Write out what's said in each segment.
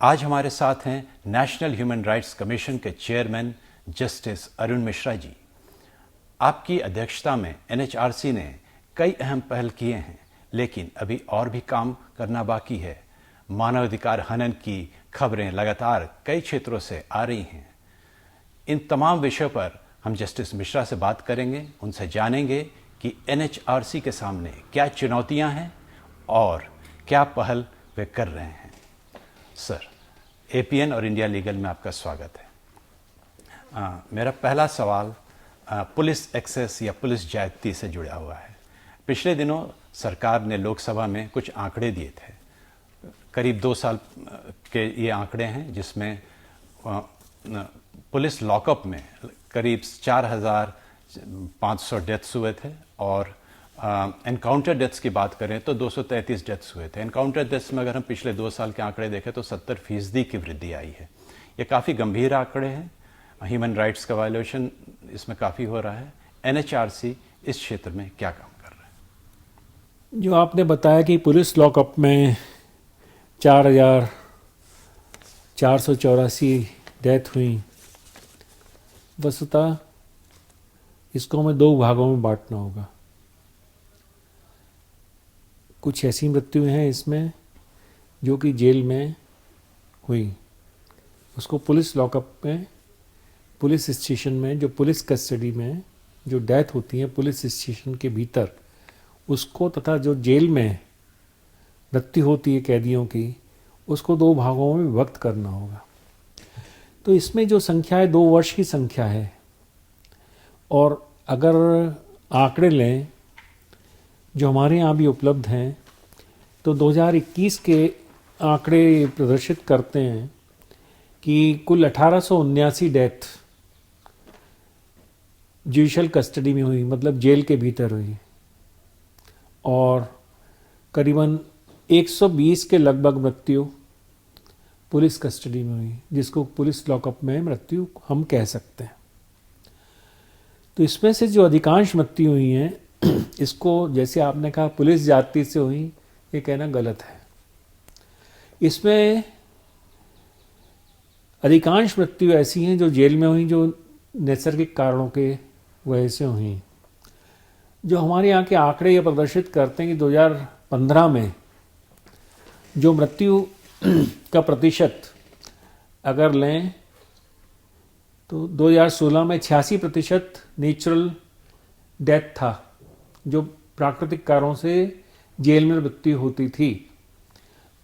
आज हमारे साथ हैं नेशनल ह्यूमन राइट्स कमीशन के चेयरमैन जस्टिस अरुण मिश्रा जी। आपकी अध्यक्षता में एनएचआरसी ने कई अहम पहल किए हैं, लेकिन अभी और भी काम करना बाकी है। मानवाधिकार हनन की खबरें लगातार कई क्षेत्रों से आ रही हैं। इन तमाम विषयों पर हम जस्टिस मिश्रा से बात करेंगे, उनसे जानेंगे कि एनएचआरसी के सामने क्या चुनौतियां हैं और क्या पहल वे कर रहे हैं। सर, एपीएन और इंडिया लीगल में आपका स्वागत है। मेरा पहला सवाल पुलिस एक्सेस या पुलिस ज्यादती से जुड़ा हुआ है। पिछले दिनों सरकार ने लोकसभा में कुछ आंकड़े दिए थे, करीब 2 साल के ये आंकड़े हैं, जिसमें पुलिस लॉकअप में करीब 4,500 डेथ्स हुए थे और एनकाउंटर डेथ्स की बात करें तो 233 डेथ्स हुए थे। एनकाउंटर डेथ्स में अगर हम पिछले 2 साल के आंकड़े देखें तो 70% की वृद्धि आई है। ये काफ़ी गंभीर आंकड़े हैं। ह्यूमन राइट्स का वायलेशन इसमें काफ़ी हो रहा है। एनएचआरसी इस क्षेत्र में क्या काम कर रहा है? जो आपने बताया कि पुलिस लॉकअप में 4,484 डेथ हुई, वस्तुतः इसको हमें 2 भागों में बांटना होगा। कुछ ऐसी मृत्यु हैं इसमें जो कि जेल में हुई, उसको पुलिस लॉकअप में, पुलिस स्टेशन में, जो पुलिस कस्टडी में जो डेथ होती है पुलिस स्टेशन के भीतर, उसको, तथा जो जेल में मृत्यु होती है कैदियों की, उसको 2 भागों में विभक्त करना होगा। तो इसमें जो संख्या है 2 वर्ष की संख्या है, और अगर आंकड़े लें जो हमारे यहाँ भी उपलब्ध हैं तो 2021 के आंकड़े प्रदर्शित करते हैं कि कुल 1879 डेथ जुडिशल कस्टडी में हुई, मतलब जेल के भीतर हुई, और करीबन 120 के लगभग मृत्यु पुलिस कस्टडी में हुई, जिसको पुलिस लॉकअप में मृत्यु हम कह सकते हैं। तो इसमें से जो अधिकांश मृत्यु हुई हैं, इसको जैसे आपने कहा पुलिस ज्यादती से हुई, ये कहना गलत है। इसमें अधिकांश मृत्यु ऐसी हैं जो जेल में हुई, जो नैसर्गिक कारणों के वजह से हुई। जो हमारे यहाँ के आंकड़े ये प्रदर्शित करते हैं कि 2015 में जो मृत्यु का प्रतिशत अगर लें तो 2016 में 86% नेचुरल डेथ था, जो प्राकृतिक कारणों से जेल में मृत्यु होती थी।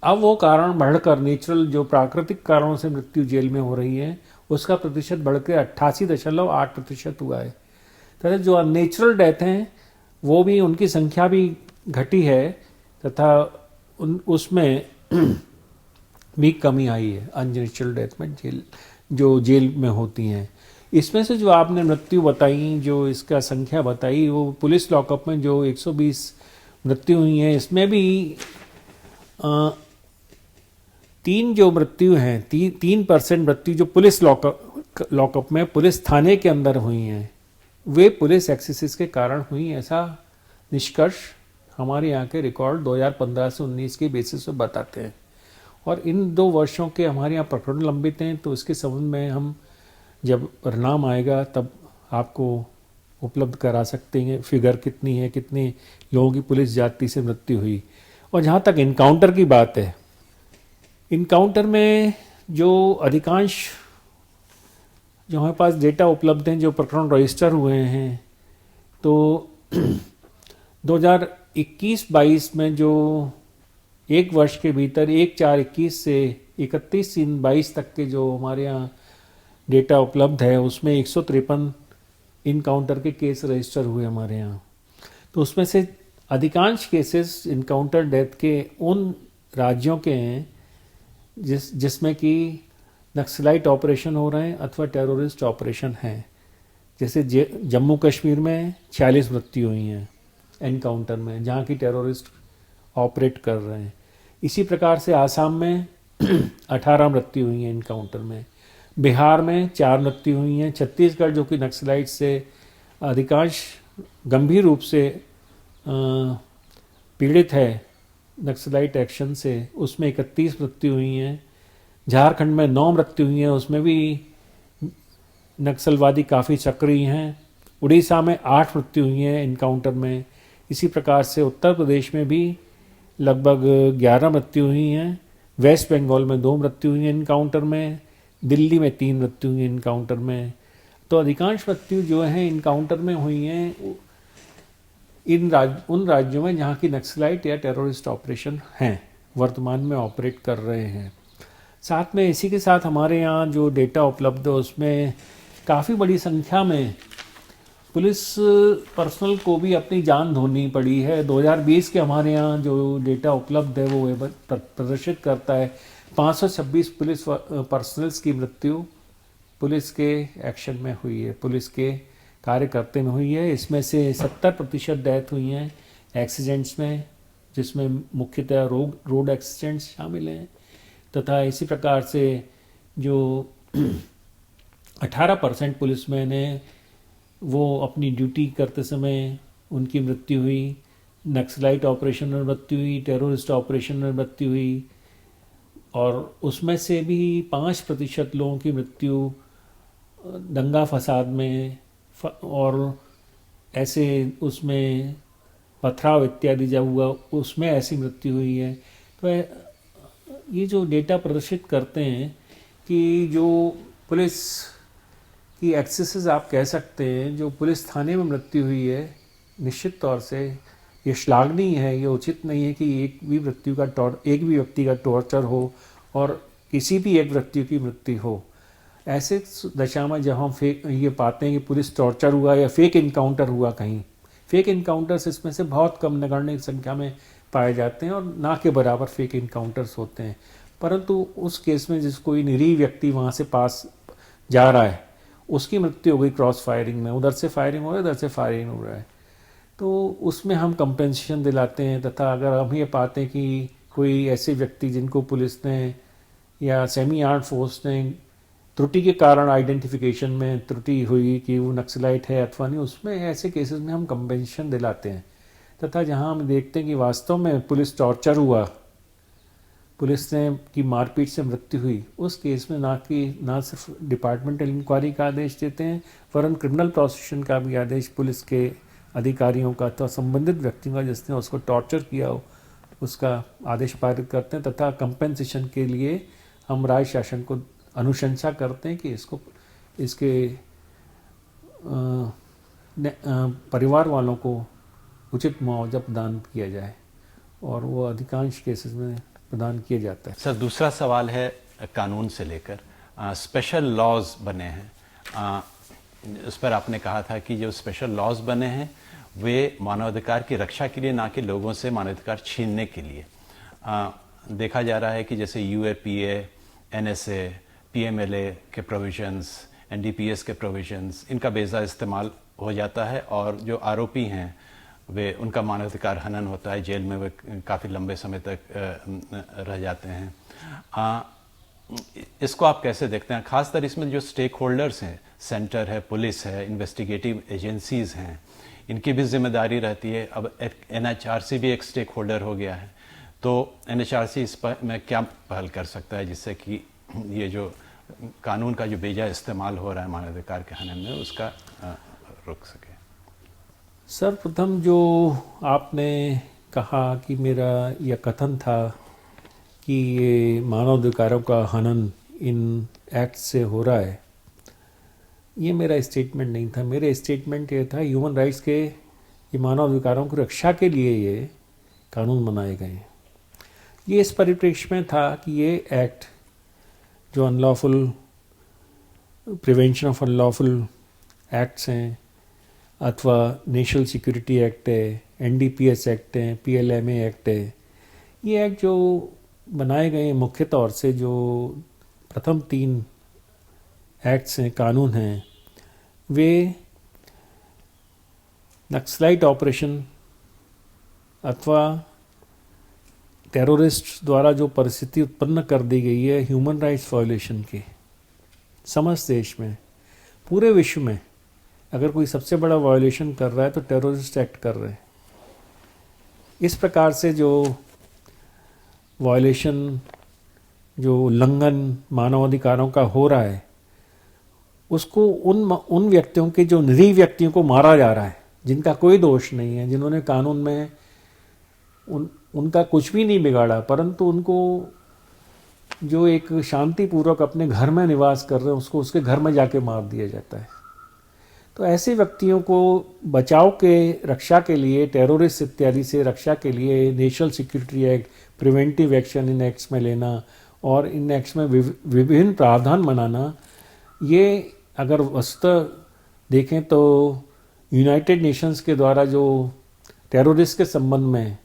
अब वो कारण बढ़कर नेचुरल, जो प्राकृतिक कारणों से मृत्यु जेल में हो रही है, उसका प्रतिशत बढ़कर 88.8% हुआ है। तथा जो अननेचुरल डेथ हैं वो भी, उनकी संख्या भी घटी है, तथा उसमें भी कमी आई है अननेचुरल डेथ में, जो जेल में होती हैं। इसमें से जो आपने मृत्यु बताई, जो इसका संख्या बताई, वो पुलिस लॉकअप में जो 120 मृत्यु हुई हैं, इसमें भी 3 जो मृत्यु हैं, 3% मृत्यु जो पुलिस लॉकअप में पुलिस थाने के अंदर हुई हैं, वे पुलिस एक्सेसिस के कारण हुई, ऐसा निष्कर्ष हमारे यहाँ के रिकॉर्ड 2015 से 19 के बेसिस पर बताते हैं। और इन 2 वर्षों के हमारे यहाँ प्रकरण लंबित हैं, तो इसके संबंध में हम जब परिणाम आएगा तब आपको उपलब्ध करा सकते हैं फिगर कितनी है, कितने लोगों की पुलिस ज्यादती से मृत्यु हुई। और जहाँ तक इनकाउंटर की बात है, इनकाउंटर में जो अधिकांश, जो हमारे पास डेटा उपलब्ध हैं, जो प्रकरण रजिस्टर हुए हैं, तो 2021-22 में जो 1 वर्ष के भीतर 1/4/21 से 31/3/22 तक के जो हमारे यहाँ डेटा उपलब्ध है, उसमें 153 इनकाउंटर के केस रजिस्टर हुए हमारे यहाँ। तो उसमें से अधिकांश केसेस इनकाउंटर डेथ के उन राज्यों के हैं जिसमें कि नक्सलाइट ऑपरेशन हो रहे हैं अथवा टेररिस्ट ऑपरेशन हैं। जैसे जम्मू कश्मीर में 46 मृत्यु हुई हैं एनकाउंटर में, जहाँ की टेररिस्ट ऑपरेट कर रहे हैं। इसी प्रकार से आसाम में 18 मृत्यु हुई हैं एनकाउंटर में, बिहार में 4 मृत्यु हुई हैं, छत्तीसगढ़ जो कि नक्सलाइट से अधिकांश गंभीर रूप से पीड़ित है नक्सलाइट एक्शन से, उसमें 31 मृत्यु हुई हैं। झारखंड में 9 मृत्यु हुई हैं, उसमें भी नक्सलवादी काफ़ी सक्रिय हैं। उड़ीसा में 8 मृत्यु हुई हैं इनकाउंटर में। इसी प्रकार से उत्तर प्रदेश में भी लगभग 11 मृत्यु हुई हैं। वेस्ट बंगाल में 2 मृत्यु हुई हैं इनकाउंटर में। दिल्ली में 3 मृत्यु हुई हैं इनकाउंटर में। तो अधिकांश मृत्यु जो हैं इनकाउंटर में हुई हैं उन राज्यों में जहाँ की नक्सलाइट या टेररिस्ट ऑपरेशन हैं, वर्तमान में ऑपरेट कर रहे हैं। साथ में इसी के साथ हमारे यहाँ जो डेटा उपलब्ध है उसमें काफ़ी बड़ी संख्या में पुलिस पर्सनल को भी अपनी जान धोनी पड़ी है। 2020 के हमारे यहाँ जो डेटा उपलब्ध है वो प्रदर्शित करता है 526 पुलिस पर्सनल्स की मृत्यु पुलिस के एक्शन में हुई है, पुलिस के कार्यकर्ते में हुई है। इसमें से 70% डेथ हुई हैं एक्सीडेंट्स में, जिसमें मुख्यतः रोड एक्सीडेंट्स शामिल हैं, तथा इसी प्रकार से जो 18% पुलिसमैन हैं वो अपनी ड्यूटी करते समय उनकी मृत्यु हुई, नक्सलाइट ऑपरेशन में मृत्यु हुई, टेररिस्ट ऑपरेशन में मृत्यु हुई, और उसमें से भी 5% लोगों की मृत्यु दंगा फसाद में और ऐसे उसमें पथराव इत्यादि जब हुआ उसमें ऐसी मृत्यु हुई है। तो ये जो डेटा प्रदर्शित करते हैं कि जो पुलिस की एक्सेसेस आप कह सकते हैं, जो पुलिस थाने में मृत्यु हुई है, निश्चित तौर से ये श्लाघनीय है। ये उचित नहीं है कि एक भी व्यक्ति का टॉर्चर हो और किसी भी एक व्यक्ति की मृत्यु हो। ऐसे दशा में जब हम ये पाते हैं कि पुलिस टॉर्चर हुआ या फेक इनकाउंटर हुआ, कहीं फेक इनकाउंटर्स इसमें से बहुत कम नगण्य संख्या में पाए जाते हैं और ना के बराबर फेक इनकाउंटर्स होते हैं। परंतु उस केस में जिस कोई निरीह व्यक्ति वहाँ से पास जा रहा है, उसकी मृत्यु हो गई क्रॉस फायरिंग में, उधर से फायरिंग हो रहा है, इधर से फायरिंग हो रहा है, तो उसमें हम कंपेंसेशन दिलाते हैं। तथा अगर हम ये पाते हैं कि कोई ऐसे व्यक्ति जिनको पुलिस ने या सेमी आर्म फोर्स ने त्रुटि के कारण आइडेंटिफिकेशन में त्रुटि हुई कि वो नक्सलाइट है अथवा नहीं, उसमें ऐसे केसेस में हम कंपेंसेशन दिलाते हैं। तथा जहां हम देखते हैं कि वास्तव में पुलिस टॉर्चर हुआ, पुलिस ने की मारपीट से मृत्यु हुई, उस केस में ना सिर्फ डिपार्टमेंटल इंक्वायरी का आदेश देते हैं वरन क्रिमिनल प्रोसिक्यूशन का भी आदेश पुलिस के अधिकारियों का तो संबंधित व्यक्तियों का जिसने उसको टॉर्चर किया हो उसका आदेश पारित करते हैं। तथा कंपेंसेशन के लिए हम राज्य शासन को अनुशंसा करते हैं कि इसके परिवार वालों को उचित मुआवजा प्रदान किया जाए, और वो अधिकांश केसेस में प्रदान किया जाता है। सर, दूसरा सवाल है कानून से लेकर स्पेशल लॉज बने हैं, उस पर आपने कहा था कि जो स्पेशल लॉज बने हैं वे मानवाधिकार की रक्षा के लिए, ना कि लोगों से मानवाधिकार छीनने के लिए। देखा जा रहा है कि जैसे यूएपीए, एनएसए, पीएमएलए के प्रोविजंस, एनडीपीएस के प्रोविजंस, इनका बेजा इस्तेमाल हो जाता है और जो आरोपी हैं वे उनका मानवाधिकार हनन होता है, जेल में वे काफ़ी लंबे समय तक रह जाते हैं। इसको आप कैसे देखते हैं? खासकर इसमें जो स्टेक होल्डर्स हैं, सेंटर है, पुलिस है, इन्वेस्टिगेटिव एजेंसीज़ हैं, इनकी भी जिम्मेदारी रहती है। अब एनएचआरसी भी एक स्टेक होल्डर हो गया है, तो एनएचआरसी इस पर में क्या पहल कर सकता है जिससे कि ये जो कानून का जो बेजा इस्तेमाल हो रहा है मानवाधिकार के हनन में उसका रुक सके? सर्वप्रथम जो आपने कहा कि मेरा यह कथन था कि ये मानवाधिकारों का हनन इन एक्ट से हो रहा है, ये मेरा स्टेटमेंट नहीं था। मेरा स्टेटमेंट ये था ह्यूमन राइट्स के, ये मानवाधिकारों की रक्षा के लिए ये कानून बनाए गए हैं। ये इस परिप्रेक्ष्य में था कि ये एक्ट जो unlawful prevention of unlawful acts हैं अथवा नेशनल सिक्योरिटी एक्ट है, एनडीपीएस एक्ट है, पीएलएमए एक्ट है, ये एक्ट जो बनाए गए मुख्य तौर से जो प्रथम 3 एक्ट्स हैं, कानून हैं, वे नक्सलाइट ऑपरेशन अथवा टेररिस्ट द्वारा जो परिस्थिति उत्पन्न कर दी गई है ह्यूमन राइट्स वायलेशन की समस्त देश में, पूरे विश्व में अगर कोई सबसे बड़ा वायलेशन कर रहा है तो टेररिस्ट एक्ट कर रहे हैं। इस प्रकार से जो वायलेशन जो उल्लंघन मानवाधिकारों का हो रहा है उसको उन व्यक्तियों के, जो निरीह व्यक्तियों को मारा जा रहा है, जिनका कोई दोष नहीं है, जिन्होंने कानून में उनका कुछ भी नहीं बिगाड़ा, परंतु उनको जो एक शांतिपूर्वक अपने घर में निवास कर रहे हैं उसको उसके घर में जाके मार दिया जाता है। तो ऐसे व्यक्तियों को बचाव के, रक्षा के लिए, टेररिस्ट इत्यादि से रक्षा के लिए national security act, preventive action in acts में लेना और इन एक्ट्स में विभिन्न प्रावधान बनाना, ये अगर वस्तुतः देखें तो यूनाइटेड नेशंस के द्वारा जो टेररिस्ट के संबंध में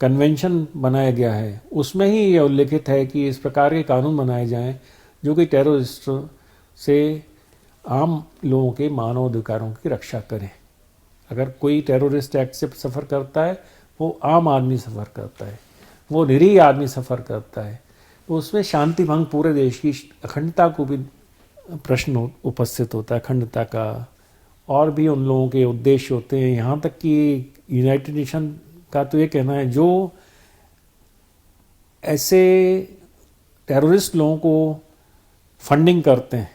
कन्वेंशन बनाया गया है उसमें ही यह उल्लेखित है कि इस प्रकार के कानून बनाए जाएं जो कि टेररिस्ट से आम लोगों के मानवाधिकारों की रक्षा करें। अगर कोई टेररिस्ट एक्ट से सफ़र करता है वो आम आदमी सफ़र करता है, वो निरीह आदमी सफ़र करता है, तो उसमें शांति भंग, पूरे देश की अखंडता को भी प्रश्न उपस्थित होता है, अखंडता का, और भी उन लोगों के उद्देश्य होते हैं। यहाँ तक कि यूनाइटेड नेशन का तो ये कहना है जो ऐसे टेररिस्ट लोगों को फंडिंग करते हैं,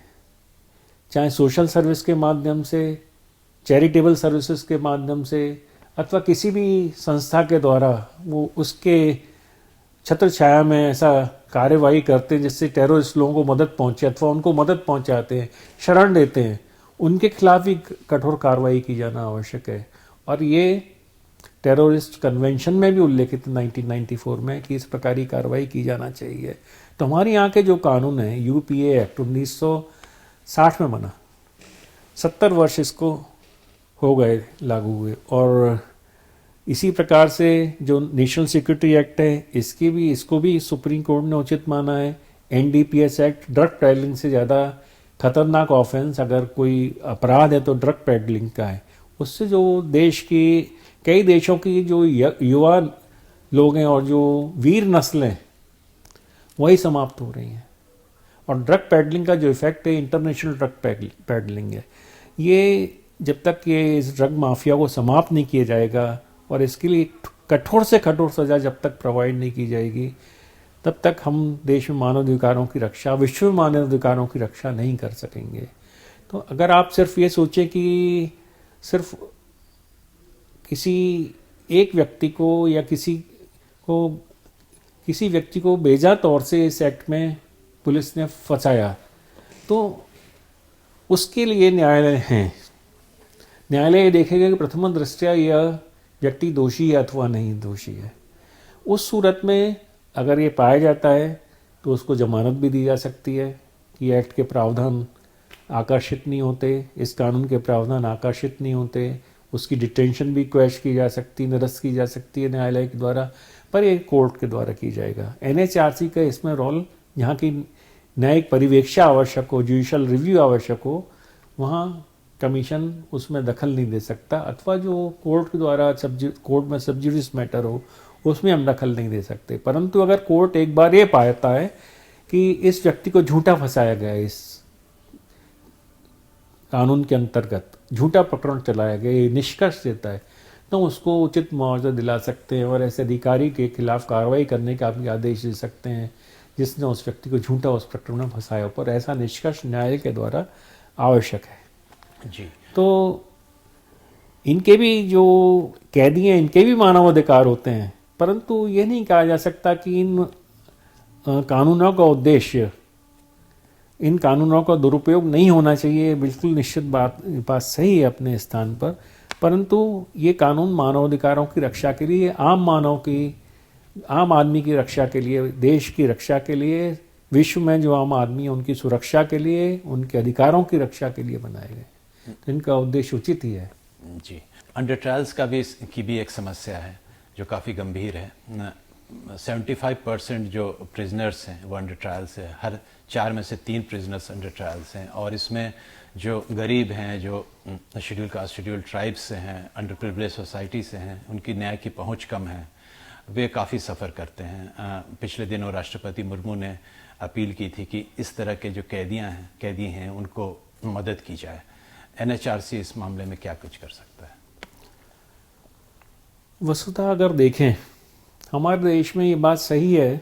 चाहे सोशल सर्विस के माध्यम से, चैरिटेबल सर्विसेज के माध्यम से, अथवा किसी भी संस्था के द्वारा वो उसके छत्र छाया में ऐसा कार्यवाही करते हैं जिससे टेररिस्ट लोगों को मदद पहुंचे अथवा उनको मदद पहुंचाते हैं, शरण देते हैं, उनके खिलाफ भी कठोर कार्रवाई की जाना आवश्यक है। और ये टेररिस्ट कन्वेंशन में भी उल्लेखित 1994 में कि इस प्रकार की कार्रवाई की जाना चाहिए। तो हमारे यहाँ के जो कानून है, यूपीए एक्ट 1960 में बना, 70 वर्ष इसको हो गए लागू हुए, और इसी प्रकार से जो नेशनल सिक्योरिटी एक्ट है इसको भी सुप्रीम कोर्ट ने उचित माना है। एनडीपीएस एक्ट, ड्रग पेडलिंग से ज़्यादा खतरनाक ऑफेंस अगर कोई अपराध है तो ड्रग पेडलिंग का है। उससे जो देश की, कई देशों की जो युवा लोग हैं और जो वीर नस्लें वही समाप्त हो रही हैं। और ड्रग पेडलिंग का जो इफेक्ट है, इंटरनेशनल ड्रग पेडलिंग है, ये जब तक ये इस ड्रग माफिया को समाप्त नहीं किया जाएगा और इसके लिए कठोर से कठोर सज़ा जब तक प्रोवाइड नहीं की जाएगी, तब तक हम देश में मानवाधिकारों की रक्षा, विश्व में मानवाधिकारों की रक्षा नहीं कर सकेंगे। तो अगर आप सिर्फ ये सोचें कि सिर्फ किसी एक व्यक्ति को या किसी व्यक्ति को बेजा तौर से इस एक्ट में पुलिस ने फंसाया, तो उसके लिए न्यायालय हैं। न्यायालय ये देखेगा कि प्रथम दृष्टया यह व्यक्ति दोषी है अथवा नहीं दोषी है। उस सूरत में अगर ये पाया जाता है तो उसको जमानत भी दी जा सकती है कि एक्ट के प्रावधान आकर्षित नहीं होते, इस कानून के प्रावधान आकर्षित नहीं होते, उसकी डिटेंशन भी क्वैश की जा सकती, निरस्त की जा सकती है न्यायालय के द्वारा, पर ये कोर्ट के द्वारा की जाएगा। एनएचआरसी का इसमें रोल, जहाँ की न्यायिक परिवेक्षा आवश्यक हो, जुडिशल रिव्यू आवश्यक हो, वहाँ कमीशन उसमें दखल नहीं दे सकता, अथवा जो कोर्ट के द्वारा कोर्ट में सब्जुडिस मैटर हो उसमें हम दखल नहीं दे सकते। परंतु अगर कोर्ट एक बार ये पाता है कि इस व्यक्ति को झूठा फंसाया गया, इस कानून के अंतर्गत झूठा प्रकरण चलाया गया, ये निष्कर्ष देता है, तो उसको उचित मुआवजा दिला सकते हैं और ऐसे अधिकारी के खिलाफ कार्रवाई करने का भी आदेश दे सकते हैं जिसने उस व्यक्ति को झूठा उस प्रकरण में फंसाया, पर ऐसा निष्कर्ष न्यायालय के द्वारा आवश्यक है जी। तो इनके भी जो कैदी हैं इनके भी मानवाधिकार होते हैं, परंतु ये नहीं कहा जा सकता कि इन कानूनों का उद्देश्य, इन कानूनों का दुरुपयोग नहीं होना चाहिए। बिल्कुल निश्चित बात सही है अपने स्थान पर, परंतु ये कानून मानवाधिकारों की रक्षा के लिए, आम आदमी की रक्षा के लिए, देश की रक्षा के लिए, विश्व में जो आम आदमी है उनकी सुरक्षा के लिए, उनके अधिकारों की रक्षा के लिए बनाए गए, तो इनका उद्देश्य उचित ही है। जी, अंडर ट्रायल्स की भी एक समस्या है जो काफ़ी गंभीर है। 75% जो प्रिजनर्स हैं वो अंडर ट्रायल्स है, हर 4 में से 3 प्रिजनर्स अंडर ट्रायल्स हैं, और इसमें जो गरीब हैं, जो शेड्यूल कास्ट, शेड्यूल ट्राइब्स से हैं, अंडर प्रिविलेज सोसाइटी से हैं, उनकी न्याय की पहुंच कम है, वे काफ़ी सफ़र करते हैं। पिछले दिनों राष्ट्रपति मुर्मू ने अपील की थी कि इस तरह के जो कैदी हैं उनको मदद की जाए। एनएचआरसी इस मामले में क्या कुछ कर सकता है? वस्तुतः अगर देखें, हमारे देश में ये बात सही है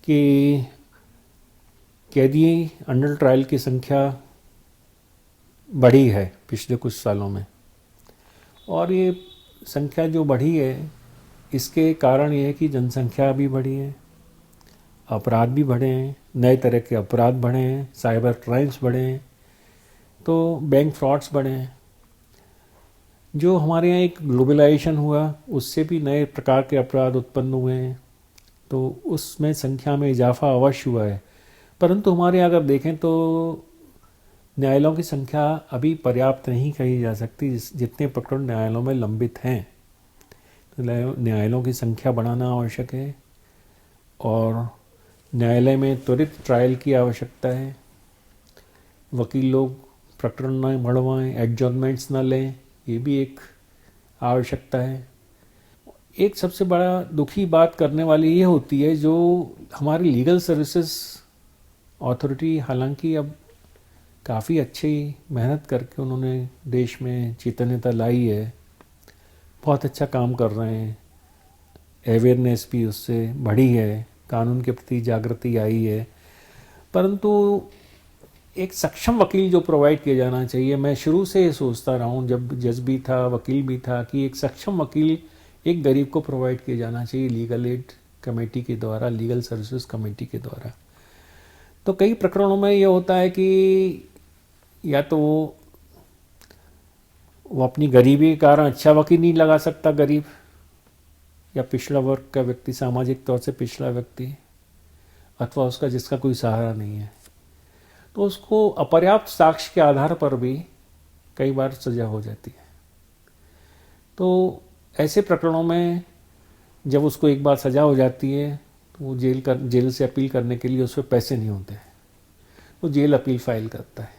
कि कैदी अंडर ट्रायल की संख्या बढ़ी है पिछले कुछ सालों में, और ये संख्या जो बढ़ी है इसके कारण ये है कि जनसंख्या भी बढ़ी है, अपराध भी बढ़े हैं, नए तरह के अपराध बढ़े हैं, साइबर क्राइम्स बढ़े हैं, तो बैंक फ्रॉड्स बढ़े हैं। जो हमारे यहाँ एक ग्लोबलाइजेशन हुआ उससे भी नए प्रकार के अपराध उत्पन्न हुए हैं, तो उसमें संख्या में इजाफा अवश्य हुआ है। परंतु हमारे यहाँ अगर देखें तो न्यायालयों की संख्या अभी पर्याप्त नहीं कही जा सकती। जितने प्रकरण न्यायालयों में लंबित हैं, तो न्यायालयों की संख्या बढ़ाना आवश्यक है और न्यायालय में त्वरित ट्रायल की आवश्यकता है। वकील लोग प्रकरण न बढ़वाएं, एडजॉर्नमेंट्स न लें, ये भी एक आवश्यकता है। एक सबसे बड़ा दुखी बात करने वाली ये होती है, जो हमारी लीगल सर्विसेज अथॉरिटी हालांकि अब काफ़ी अच्छी मेहनत करके उन्होंने देश में चैतन्यता लाई है, बहुत अच्छा काम कर रहे हैं, अवेयरनेस भी उससे बढ़ी है, कानून के प्रति जागृति आई है, परंतु एक सक्षम वकील जो प्रोवाइड किया जाना चाहिए, मैं शुरू से ये सोचता रहा हूँ, जब जज भी था, वकील भी था, कि एक सक्षम वकील एक गरीब को प्रोवाइड किया जाना चाहिए लीगल एड कमेटी के द्वारा, लीगल सर्विसेज कमेटी के द्वारा। तो कई प्रकरणों में ये होता है कि या तो वो अपनी गरीबी के कारण अच्छा वकील नहीं लगा सकता, गरीब या पिछड़ा वर्ग का व्यक्ति, सामाजिक तौर से पिछड़ा व्यक्ति, अथवा उसका जिसका कोई सहारा नहीं है, तो उसको अपर्याप्त साक्ष्य के आधार पर भी कई बार सजा हो जाती है। तो ऐसे प्रकरणों में जब उसको एक बार सजा हो जाती है तो वो जेल से अपील करने के लिए उस पर पैसे नहीं होते, वो जेल अपील फाइल करता है,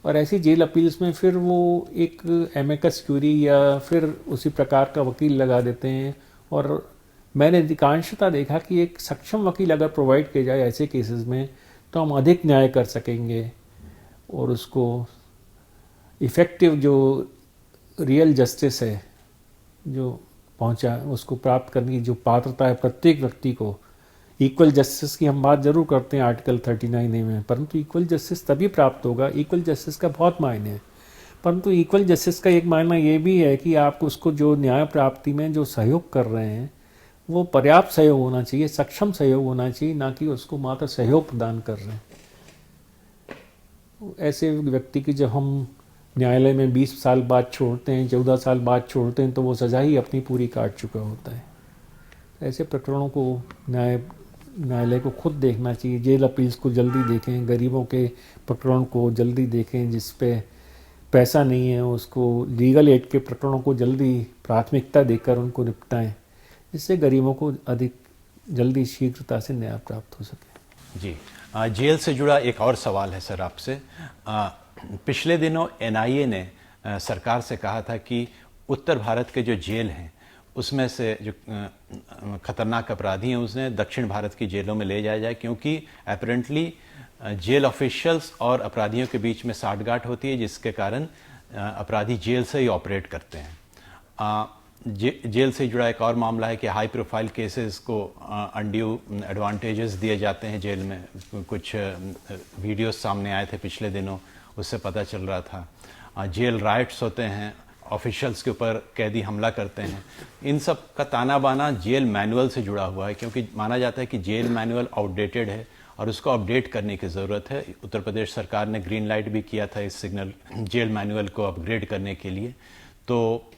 और ऐसी जेल अपील्स में फिर वो एक एमिकस क्यूरी या फिर उसी प्रकार का वकील लगा देते हैं। और मैंने अधिकांशतः देखा कि एक सक्षम वकील अगर प्रोवाइड किया जाए ऐसे केसेस में, तो हम अधिक न्याय कर सकेंगे और उसको इफ़ेक्टिव जो रियल जस्टिस है जो पहुंचा, उसको प्राप्त करने की जो पात्रता है प्रत्येक व्यक्ति को, इक्वल जस्टिस की हम बात जरूर करते हैं आर्टिकल 39A में, परंतु इक्वल जस्टिस तभी प्राप्त होगा, इक्वल जस्टिस का बहुत मायने है, परंतु इक्वल जस्टिस का एक मायना ये भी है कि आप उसको जो न्याय प्राप्ति में जो सहयोग कर रहे हैं वो पर्याप्त सहयोग होना चाहिए, सक्षम सहयोग होना चाहिए, ना कि उसको मात्र सहयोग प्रदान कर रहे हैं। ऐसे व्यक्ति की जब हम न्यायालय में 20 साल बाद छोड़ते हैं, 14 साल बाद छोड़ते हैं, तो वो सज़ा ही अपनी पूरी काट चुका होता है। ऐसे प्रकरणों को न्यायालय को खुद देखना चाहिए, जेल अपील्स को जल्दी देखें, गरीबों के प्रकरण को जल्दी देखें, जिस पे पैसा नहीं है उसको लीगल एड के प्रकरणों को जल्दी प्राथमिकता देकर उनको निपटाएं, जिससे गरीबों को अधिक जल्दी शीघ्रता से न्याय प्राप्त हो सके। जी, जेल से जुड़ा एक और सवाल है सर आपसे। पिछले दिनों एनआईए ने सरकार से कहा था कि उत्तर भारत के जो जेल हैं उसमें से जो खतरनाक अपराधी हैं उन्हें दक्षिण भारत की जेलों में ले जाया जाए, क्योंकि अपेरेंटली जेल ऑफिशियल्स और अपराधियों के बीच में साठगांठ होती है, जिसके कारण अपराधी जेल से ही ऑपरेट करते हैं। जेल से जुड़ा एक और मामला है कि हाई प्रोफाइल केसेस को अनड्यू एडवांटेजेस दिए जाते हैं जेल में। कुछ वीडियोस सामने आए थे पिछले दिनों, उससे पता चल रहा था। जेल राइट्स होते हैं, ऑफिशियल्स के ऊपर कैदी हमला करते हैं। इन सब का ताना बाना जेल मैनुअल से जुड़ा हुआ है, क्योंकि माना जाता है कि जेल मैनुअल आउटडेटेड है और उसको अपडेट करने की ज़रूरत है। उत्तर प्रदेश सरकार ने ग्रीन लाइट भी किया था इस सिग्नल जेल मैनुअल को अपग्रेड करने के लिए। तो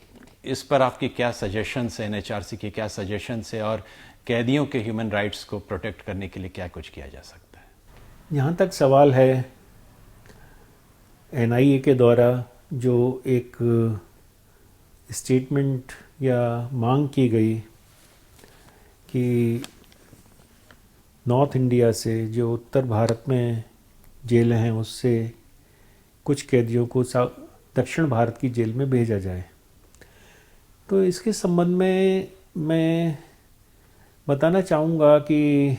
इस पर आपकी क्या सजेशंस है, एनएचआरसी के क्या सजेशंस है, और कैदियों के ह्यूमन राइट्स को प्रोटेक्ट करने के लिए क्या कुछ किया जा सकता है? यहाँ तक सवाल है एनआईए के द्वारा जो एक स्टेटमेंट या मांग की गई कि नॉर्थ इंडिया से जो उत्तर भारत में जेलें हैं उससे कुछ कैदियों को दक्षिण भारत की जेल में भेजा जाए, तो इसके संबंध में मैं बताना चाहूँगा कि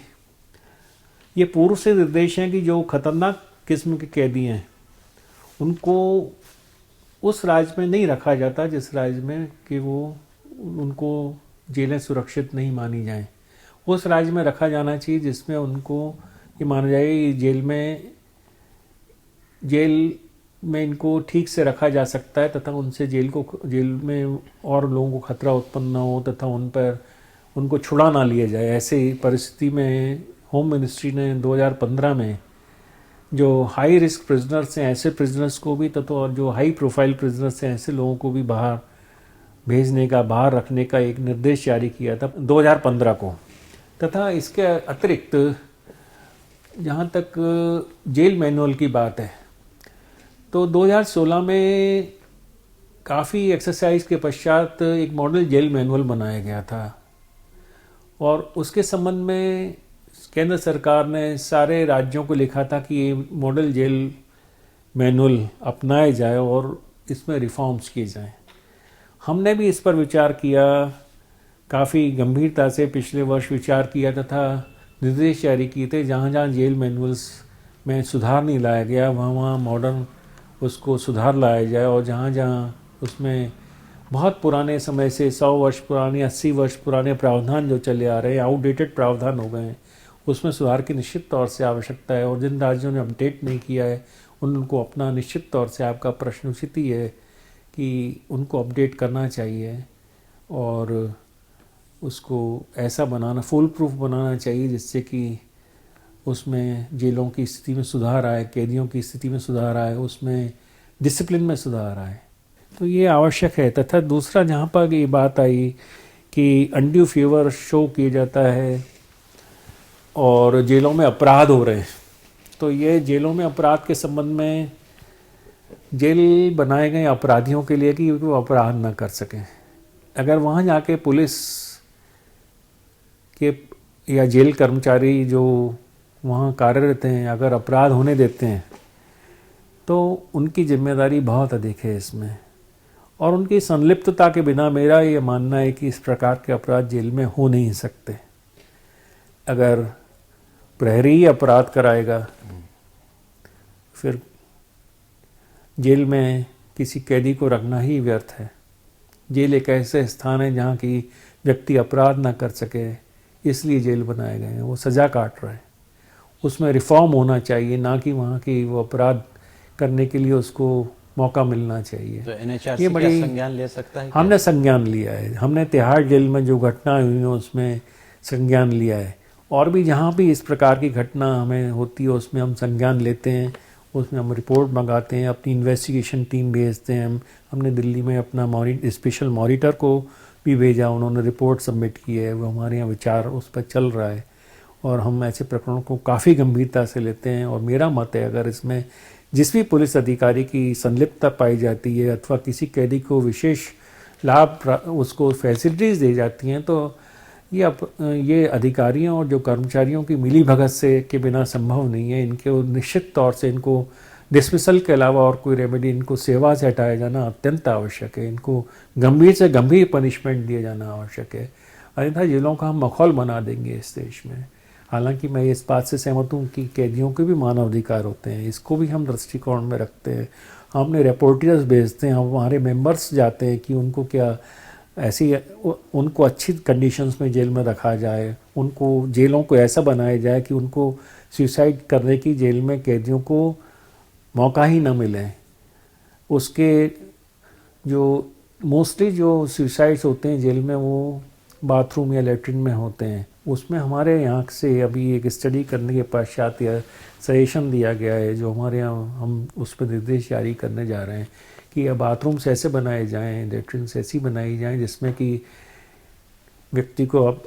ये पूर्व से निर्देश हैं कि जो खतरनाक किस्म के कैदी हैं उनको उस राज्य में नहीं रखा जाता जिस राज्य में कि वो उनको जेलें सुरक्षित नहीं मानी जाएं। उस राज्य में रखा जाना चाहिए जिसमें उनको ये माना जाए कि जेल में इनको ठीक से रखा जा सकता है तथा उनसे जेल में और लोगों को खतरा उत्पन्न न हो तथा उनको छुड़ा ना लिया जाए। ऐसे परिस्थिति में होम मिनिस्ट्री ने 2015 में जो हाई रिस्क प्रिजनर्स हैं ऐसे प्रिजनर्स को भी तथा और जो हाई प्रोफाइल प्रिजनर्स हैं ऐसे लोगों को भी बाहर रखने का एक निर्देश जारी किया था 2015 को। तथा इसके अतिरिक्त जहाँ तक जेल मैनुअल की बात है तो 2016 में काफ़ी एक्सरसाइज के पश्चात एक मॉडल जेल मैनुअल बनाया गया था और उसके संबंध में केंद्र सरकार ने सारे राज्यों को लिखा था कि ये मॉडल जेल मैनुअल अपनाया जाए और इसमें रिफॉर्म्स किए जाएं। हमने भी इस पर विचार किया, काफ़ी गंभीरता से पिछले वर्ष विचार किया तथा निर्देश जारी किए थे। जहाँ जहाँ जेल मैनुअल्स में सुधार नहीं लाया गया वहाँ मॉडर्न उसको सुधार लाया जाए और जहाँ जहाँ उसमें बहुत पुराने समय से 100 वर्ष पुराने 80 वर्ष पुराने प्रावधान जो चले आ रहे हैं, आउटडेटेड प्रावधान हो गए हैं, उसमें सुधार की निश्चित तौर से आवश्यकता है। और जिन राज्यों ने अपडेट नहीं किया है उनको अपना निश्चित तौर से आपका प्रश्न उचित ही है कि उनको अपडेट करना चाहिए और उसको ऐसा बनाना फुल प्रूफ बनाना चाहिए जिससे कि उसमें जेलों की स्थिति में सुधार आए, कैदियों की स्थिति में सुधार आए, उसमें डिसिप्लिन में सुधार आए। तो ये आवश्यक है। तथा दूसरा जहाँ पर ये बात आई कि अनड्यू फेवर शो किया जाता है और जेलों में अपराध हो रहे हैं, तो ये जेलों में अपराध के संबंध में जेल बनाए गए अपराधियों के लिए कि वो अपराध ना कर सकें। अगर वहाँ जाके पुलिस के या जेल कर्मचारी जो वहाँ कार्यरत हैं अगर अपराध होने देते हैं तो उनकी जिम्मेदारी बहुत अधिक है इसमें और उनकी संलिप्तता के बिना मेरा ये मानना है कि इस प्रकार के अपराध जेल में हो नहीं सकते। अगर प्रहरी ही अपराध कराएगा फिर जेल में किसी कैदी को रखना ही व्यर्थ है। जेल एक ऐसे स्थान है जहाँ की व्यक्ति अपराध ना कर सके, इसलिए जेल बनाए गए हैं। वो सज़ा काट रहा है, उसमें रिफॉर्म होना चाहिए, ना कि वहाँ की वो अपराध करने के लिए उसको मौका मिलना चाहिए। तो एनएचआरसी क्या संज्ञान ले सकता है? हमने संज्ञान लिया है। हमने तिहाड़ जेल में जो घटना हुई है उसमें संज्ञान लिया है और भी जहाँ भी इस प्रकार की घटना हमें होती है उसमें हम संज्ञान लेते हैं, उसमें हम रिपोर्ट मंगाते हैं, अपनी इन्वेस्टिगेशन टीम भेजते हैं। हमने दिल्ली में अपना स्पेशल मॉनिटर को भी भेजा, उन्होंने रिपोर्ट सबमिट की है, वो हमारे यहाँ विचार उस पर चल रहा है और हम ऐसे प्रकरणों को काफ़ी गंभीरता से लेते हैं। और मेरा मत है अगर इसमें जिस भी पुलिस अधिकारी की संलिप्तता पाई जाती है अथवा किसी कैदी को विशेष लाभ उसको फैसिलिटीज़ दी जाती हैं तो ये अधिकारियों और जो कर्मचारियों की मिली भगत से के बिना संभव नहीं है। इनके निश्चित तौर से इनको डिसमिसल के अलावा और कोई रेमेडी, इनको सेवा से हटाया जाना अत्यंत आवश्यक है। इनको गंभीर से गंभीर पनिशमेंट दिया जाना आवश्यक है, अन्यथा जेलों का हम माहौल बना देंगे इस देश में। हालांकि मैं इस बात से सहमत हूँ कि कैदियों के भी मानव अधिकार होते हैं, इसको भी हम दृष्टिकोण में रखते हैं। हमने रिपोर्टर्स भेजते हैं, हमारे मेंबर्स जाते हैं कि उनको क्या उनको अच्छी कंडीशंस में जेल में रखा जाए, उनको जेलों को ऐसा बनाया जाए कि उनको सुसाइड करने की जेल में कैदियों को मौका ही ना मिले। उसके जो मोस्टली जो सुसाइड्स होते हैं जेल में वो बाथरूम या लेटरिन में होते हैं। उसमें हमारे यहाँ से अभी एक स्टडी करने के पश्चात या सजेशन दिया गया है जो हमारे यहाँ हम उस पर निर्देश जारी करने जा रहे हैं कि अब बाथरूम्स ऐसे बनाए जाएं, लेटरिन्स ऐसी बनाई जाएं जिसमें कि व्यक्ति को अब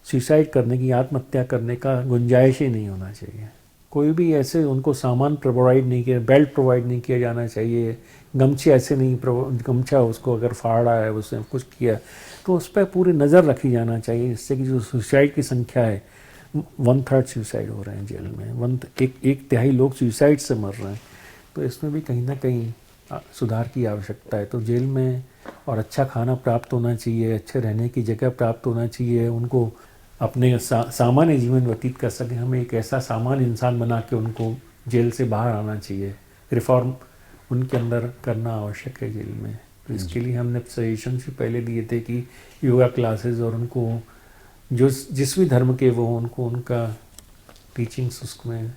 सुसाइड करने की, आत्महत्या करने का गुंजाइश ही नहीं होना चाहिए। कोई भी ऐसे उनको सामान प्रोवाइड नहीं किया, बेल्ट प्रोवाइड नहीं किया जाना चाहिए, गमछे ऐसे नहीं, गमछा उसको अगर फाड़ा है उसने कुछ किया तो उस पर पूरी नज़र रखी जाना चाहिए जिससे कि जो सुसाइड की संख्या है 1/3 सुसाइड हो रहे हैं जेल में, एक तिहाई लोग सुसाइड से मर रहे हैं। तो इसमें भी कहीं ना कहीं सुधार की आवश्यकता है। तो जेल में और अच्छा खाना प्राप्त होना चाहिए, अच्छे रहने की जगह प्राप्त होना चाहिए, उनको अपने सामान्य जीवन व्यतीत कर सकें। हमें एक ऐसा सामान्य इंसान बना के उनको जेल से बाहर आना चाहिए, रिफॉर्म उनके अंदर करना आवश्यक है जेल में। तो इसके लिए हमने सजेशन से पहले दिए थे कि योगा क्लासेस और उनको जो जिस भी धर्म के वो उनको उनका टीचिंग्स उसमें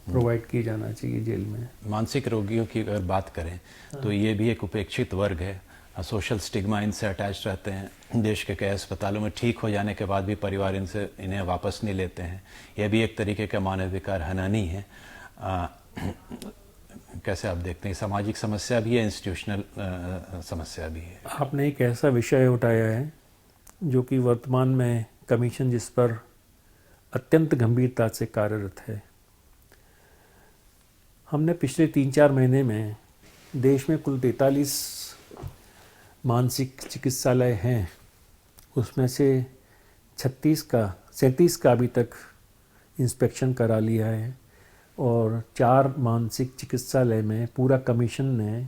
प्रोवाइड किए जाना चाहिए जेल में। मानसिक रोगियों की अगर बात करें तो ये भी एक उपेक्षित वर्ग है। सोशल स्टिग्मा इनसे अटैच रहते हैं। देश के कई अस्पतालों में ठीक हो जाने के बाद भी परिवार इन्हें वापस नहीं लेते हैं। यह भी एक तरीके का मानवाधिकार हननी है। कैसे आप देखते हैं? सामाजिक समस्या भी है, इंस्टीट्यूशनल समस्या भी है। आपने एक ऐसा विषय उठाया है जो कि वर्तमान में कमीशन जिस पर अत्यंत गंभीरता से कार्यरत है। हमने पिछले 3-4 महीने में देश में कुल 43 मानसिक चिकित्सालय हैं, उसमें से 37 का अभी तक इंस्पेक्शन करा लिया है और 4 मानसिक चिकित्सालय में पूरा कमीशन ने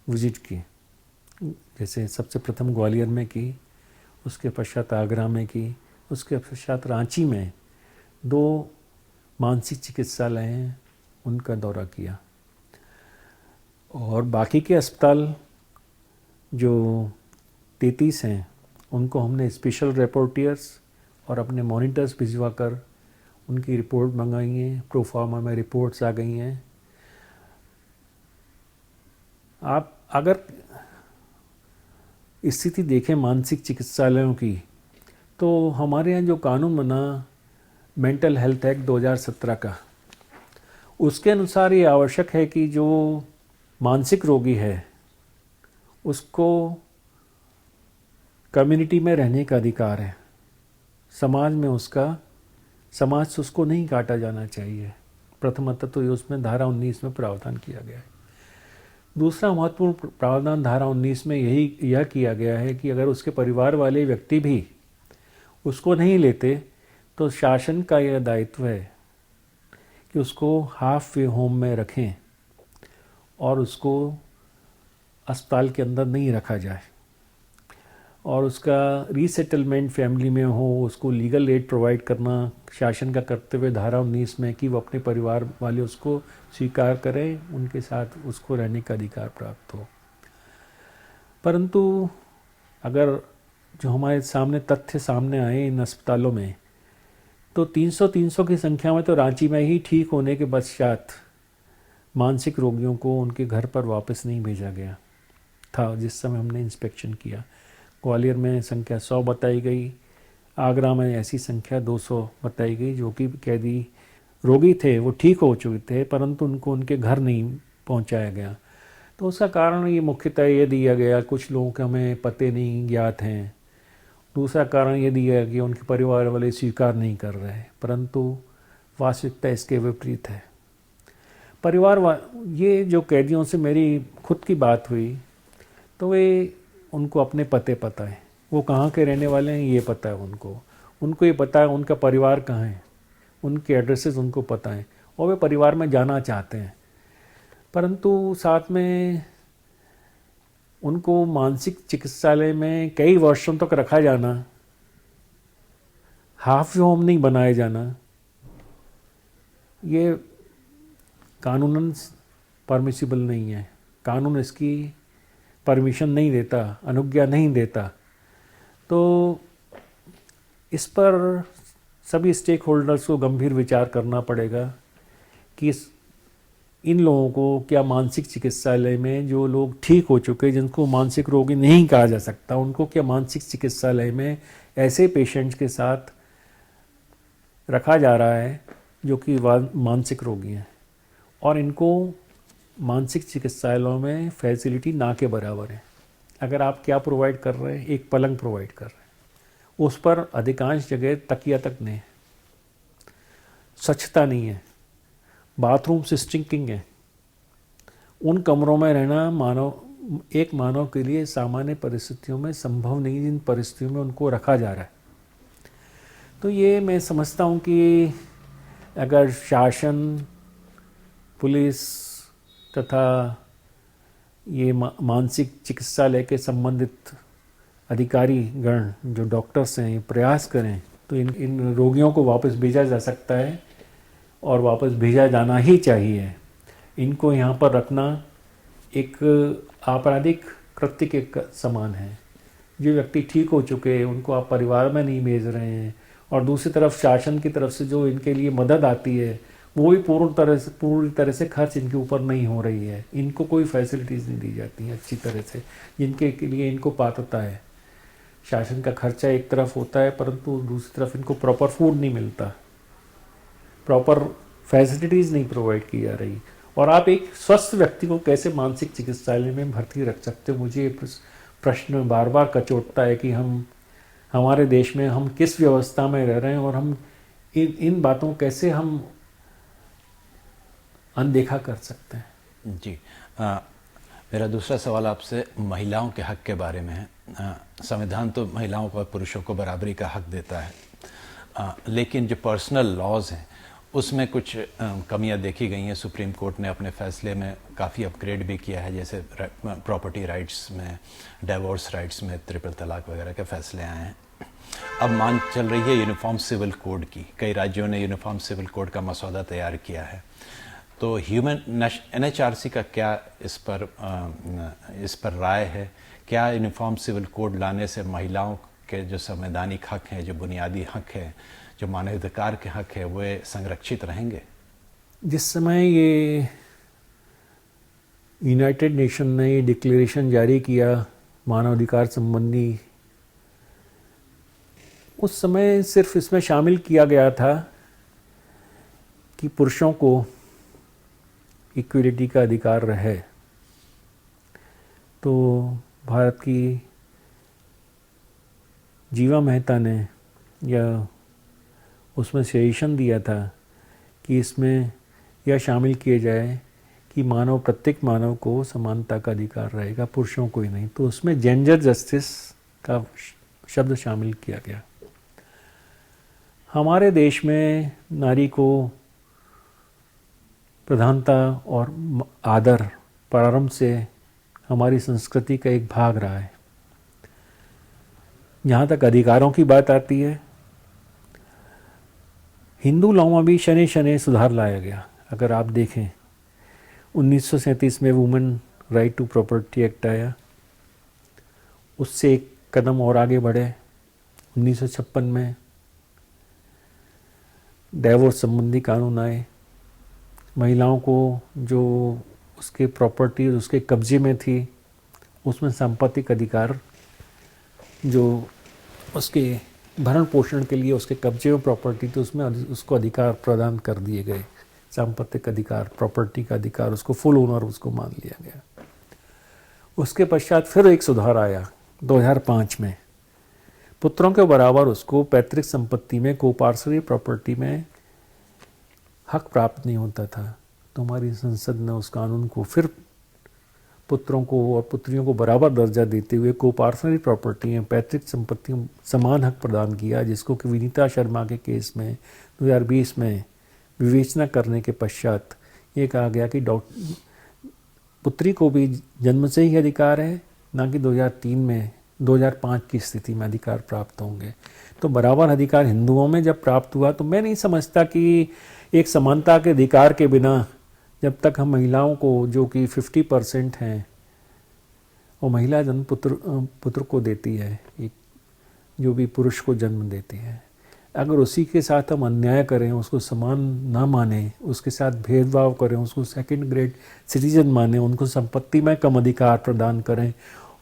विजिट की। जैसे सबसे प्रथम ग्वालियर में की, उसके पश्चात आगरा में की, उसके पश्चात रांची में 2 मानसिक चिकित्सालय हैं, उनका दौरा किया। और बाकी के अस्पताल जो 33 हैं उनको हमने स्पेशल रिपोर्टियर्स और अपने मॉनिटर्स भिजवा कर उनकी रिपोर्ट मंगाई है। प्रोफार्मा में रिपोर्ट्स आ गई हैं। आप अगर स्थिति देखें मानसिक चिकित्सालयों की, तो हमारे यहाँ जो कानून बना मेंटल हेल्थ एक्ट 2017 का, उसके अनुसार ये आवश्यक है कि जो मानसिक रोगी है उसको कम्युनिटी में रहने का अधिकार है। समाज से उसको नहीं काटा जाना चाहिए। प्रथमतः तो ये उसमें धारा 19 में प्रावधान किया गया है। दूसरा महत्वपूर्ण प्रावधान धारा 19 में यह किया गया है कि अगर उसके परिवार वाले व्यक्ति भी उसको नहीं लेते तो शासन का यह दायित्व है कि उसको हाफ वे होम में रखें और उसको अस्पताल के अंदर नहीं रखा जाए और उसका रीसेटलमेंट फैमिली में हो, उसको लीगल एड प्रोवाइड करना शासन का कर्तव्य धारा 19 में कि वो अपने परिवार वाले उसको स्वीकार करें, उनके साथ उसको रहने का अधिकार प्राप्त हो। परंतु अगर जो हमारे सामने तथ्य सामने आए इन अस्पतालों में, तो 300 की संख्या में तो रांची में ही ठीक होने के पश्चात मानसिक रोगियों को उनके घर पर वापस नहीं भेजा गया था जिस समय हमने इंस्पेक्शन किया। ग्वालियर में संख्या 100 बताई गई, आगरा में ऐसी संख्या 200 बताई गई। जो कि कैदी रोगी थे वो ठीक हो चुके थे परंतु उनको उनके घर नहीं पहुंचाया गया। तो उसका कारण ये मुख्यतः ये दिया गया, कुछ लोगों के हमें पते नहीं ज्ञात हैं। दूसरा कारण ये दिया कि उनके परिवार वाले स्वीकार नहीं कर रहे, परंतु वास्तविकता इसके विपरीत है। ये जो कैदियों से मेरी खुद की बात हुई तो वे उनको अपने पता है, वो कहाँ के रहने वाले हैं ये पता है उनको ये पता है उनका परिवार कहाँ है, उनके एड्रेसेस उनको पता है और वे परिवार में जाना चाहते हैं। परंतु साथ में उनको मानसिक चिकित्सालय में कई वर्षों तक रखा जाना, हाफ होम नहीं बनाए जाना, ये कानूनन परमिसिबल नहीं है। कानून इसकी परमिशन नहीं देता, अनुज्ञा नहीं देता। तो इस पर सभी स्टेक होल्डर्स को गंभीर विचार करना पड़ेगा कि इन लोगों को क्या मानसिक चिकित्सालय में जो लोग ठीक हो चुके, जिनको मानसिक रोगी नहीं कहा जा सकता, उनको क्या मानसिक चिकित्सालय में ऐसे पेशेंट्स के साथ रखा जा रहा है जो कि मानसिक रोगी हैं और इनको मानसिक चिकित्सालयों में फैसिलिटी ना के बराबर है। अगर आप क्या प्रोवाइड कर रहे हैं, एक पलंग प्रोवाइड कर रहे हैं, उस पर अधिकांश जगह तकिया तक नहीं है, स्वच्छता नहीं है, बाथरूम से स्टिंकिंग है। उन कमरों में रहना एक मानव के लिए सामान्य परिस्थितियों में संभव नहीं, जिन परिस्थितियों में उनको रखा जा रहा है। तो ये मैं समझता हूँ कि अगर शासन, पुलिस तथा ये मानसिक चिकित्सालय के संबंधित अधिकारी गण जो डॉक्टर्स हैं प्रयास करें तो इन रोगियों को वापस भेजा जा सकता है और वापस भेजा जाना ही चाहिए। इनको यहाँ पर रखना एक आपराधिक कृत्य के समान है। जो व्यक्ति ठीक हो चुके हैं उनको आप परिवार में नहीं भेज रहे हैं, और दूसरी तरफ शासन की तरफ से जो इनके लिए मदद आती है वो भी पूरी तरह से खर्च इनके ऊपर नहीं हो रही है। इनको कोई फैसिलिटीज़ नहीं दी जाती हैं अच्छी तरह से जिनके के लिए इनको पात्रता है। शासन का खर्चा एक तरफ होता है परंतु दूसरी तरफ इनको प्रॉपर फूड नहीं मिलता, प्रॉपर फैसिलिटीज़ नहीं प्रोवाइड की जा रही। और आप एक स्वस्थ व्यक्ति को कैसे मानसिक चिकित्सालय में भर्ती रख सकते हो, मुझे ये प्रश्न बार बार कचोटता है कि हमारे देश में हम किस व्यवस्था में रह रहे हैं और हम इन बातों को कैसे हम अनदेखा कर सकते हैं। जी, मेरा दूसरा सवाल आपसे महिलाओं के हक के बारे में है। संविधान तो महिलाओं को और पुरुषों को बराबरी का हक देता है, लेकिन जो पर्सनल लॉज हैं उसमें कुछ कमियां देखी गई हैं। सुप्रीम कोर्ट ने अपने फैसले में काफ़ी अपग्रेड भी किया है, जैसे प्रॉपर्टी राइट्स में, डाइवोर्स राइट्स में, ट्रिपल तलाक वगैरह के फैसले आए हैं। अब मांग चल रही है यूनिफॉर्म सिविल कोड की। कई राज्यों ने यूनिफॉर्म सिविल कोड का मसौदा तैयार किया है। तो NHRC का क्या इस पर राय है? क्या यूनिफॉर्म सिविल कोड लाने से महिलाओं के जो संवैधानिक हक हैं, जो बुनियादी हक है, जो मानवाधिकार के हक है, वे संरक्षित रहेंगे? जिस समय ये यूनाइटेड नेशन ने ये डिक्लेरेशन जारी किया मानवाधिकार संबंधी, उस समय सिर्फ इसमें शामिल किया गया था कि पुरुषों को इक्वलिटी का अधिकार रहे। तो भारत की जीवा मेहता ने या उसमें सजेशन दिया था कि इसमें यह शामिल किया जाए कि प्रत्येक मानव को समानता का अधिकार रहेगा, पुरुषों को ही नहीं। तो उसमें जेंडर जस्टिस का शब्द शामिल किया गया। हमारे देश में नारी को प्रधानता और आदर प्रारंभ से हमारी संस्कृति का एक भाग रहा है। जहाँ तक अधिकारों की बात आती है, हिंदू लॉ में भी शनि शनि सुधार लाया गया। अगर आप देखें 1937 में women right to property act आया, उससे एक कदम और आगे बढ़े। 1956 में डाइवोर्स संबंधी कानून आए। महिलाओं को जो उसके प्रॉपर्टी उसके कब्जे में थी उसमें संपत्तिक अधिकार, जो उसके भरण पोषण के लिए उसके कब्जे में प्रॉपर्टी थी उसमें उसको अधिकार प्रदान कर दिए गए। संपत्तिक अधिकार, प्रॉपर्टी का अधिकार, उसको फुल ओनर उसको मान लिया गया। उसके पश्चात फिर एक सुधार आया 2005 में। पुत्रों के बराबर उसको पैतृक संपत्ति में, कोपार्सरी प्रॉपर्टी में हक प्राप्त नहीं होता था। तो हमारी संसद ने उस कानून को फिर पुत्रों को और पुत्रियों को बराबर दर्जा देते हुए कोपार्सनरी प्रॉपर्टी में, पैतृक संपत्ति में समान हक प्रदान किया, जिसको कि विनीता शर्मा के केस में 2020 में विवेचना करने के पश्चात ये कहा गया कि पुत्री को भी जन्म से ही अधिकार है, ना कि 2003 में 2005 की स्थिति में अधिकार प्राप्त होंगे। तो बराबर अधिकार हिंदुओं में जब प्राप्त हुआ, तो मैं नहीं समझता कि एक समानता के अधिकार के बिना जब तक हम महिलाओं को, जो कि 50% हैं, और महिला जन्म पुत्र को देती है, एक जो भी पुरुष को जन्म देती है, अगर उसी के साथ हम अन्याय करें, उसको समान ना माने, उसके साथ भेदभाव करें, उसको सेकंड ग्रेड सिटीजन माने, उनको संपत्ति में कम अधिकार प्रदान करें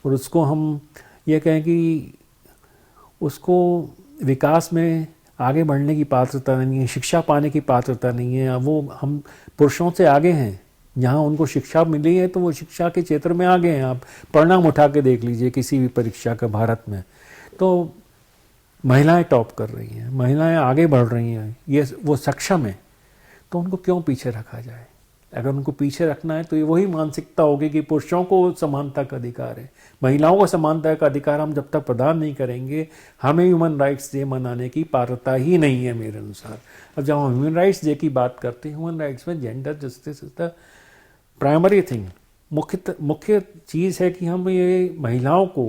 और उसको हम ये कहें कि उसको विकास में आगे बढ़ने की पात्रता नहीं है, शिक्षा पाने की पात्रता नहीं है, वो हम पुरुषों से आगे हैं। जहाँ उनको शिक्षा मिली है तो वो शिक्षा के क्षेत्र में आगे हैं। आप परिणाम उठा के देख लीजिए किसी भी परीक्षा का भारत में, तो महिलाएं टॉप कर रही हैं, महिलाएं आगे बढ़ रही हैं, ये वो सक्षम है। तो उनको क्यों पीछे रखा जाए? अगर उनको पीछे रखना है तो ये वही मानसिकता होगी कि पुरुषों को समानता का अधिकार है, महिलाओं को समानता का अधिकार हम जब तक प्रदान नहीं करेंगे, हमें ह्यूमन राइट्स डे मनाने की पात्रता ही नहीं है मेरे अनुसार। अब जब हम ह्यूमन राइट्स डे की बात करते हैं, ह्यूमन राइट्स में gender justice is the primary thing, मुख्य चीज़ है कि हम ये महिलाओं को,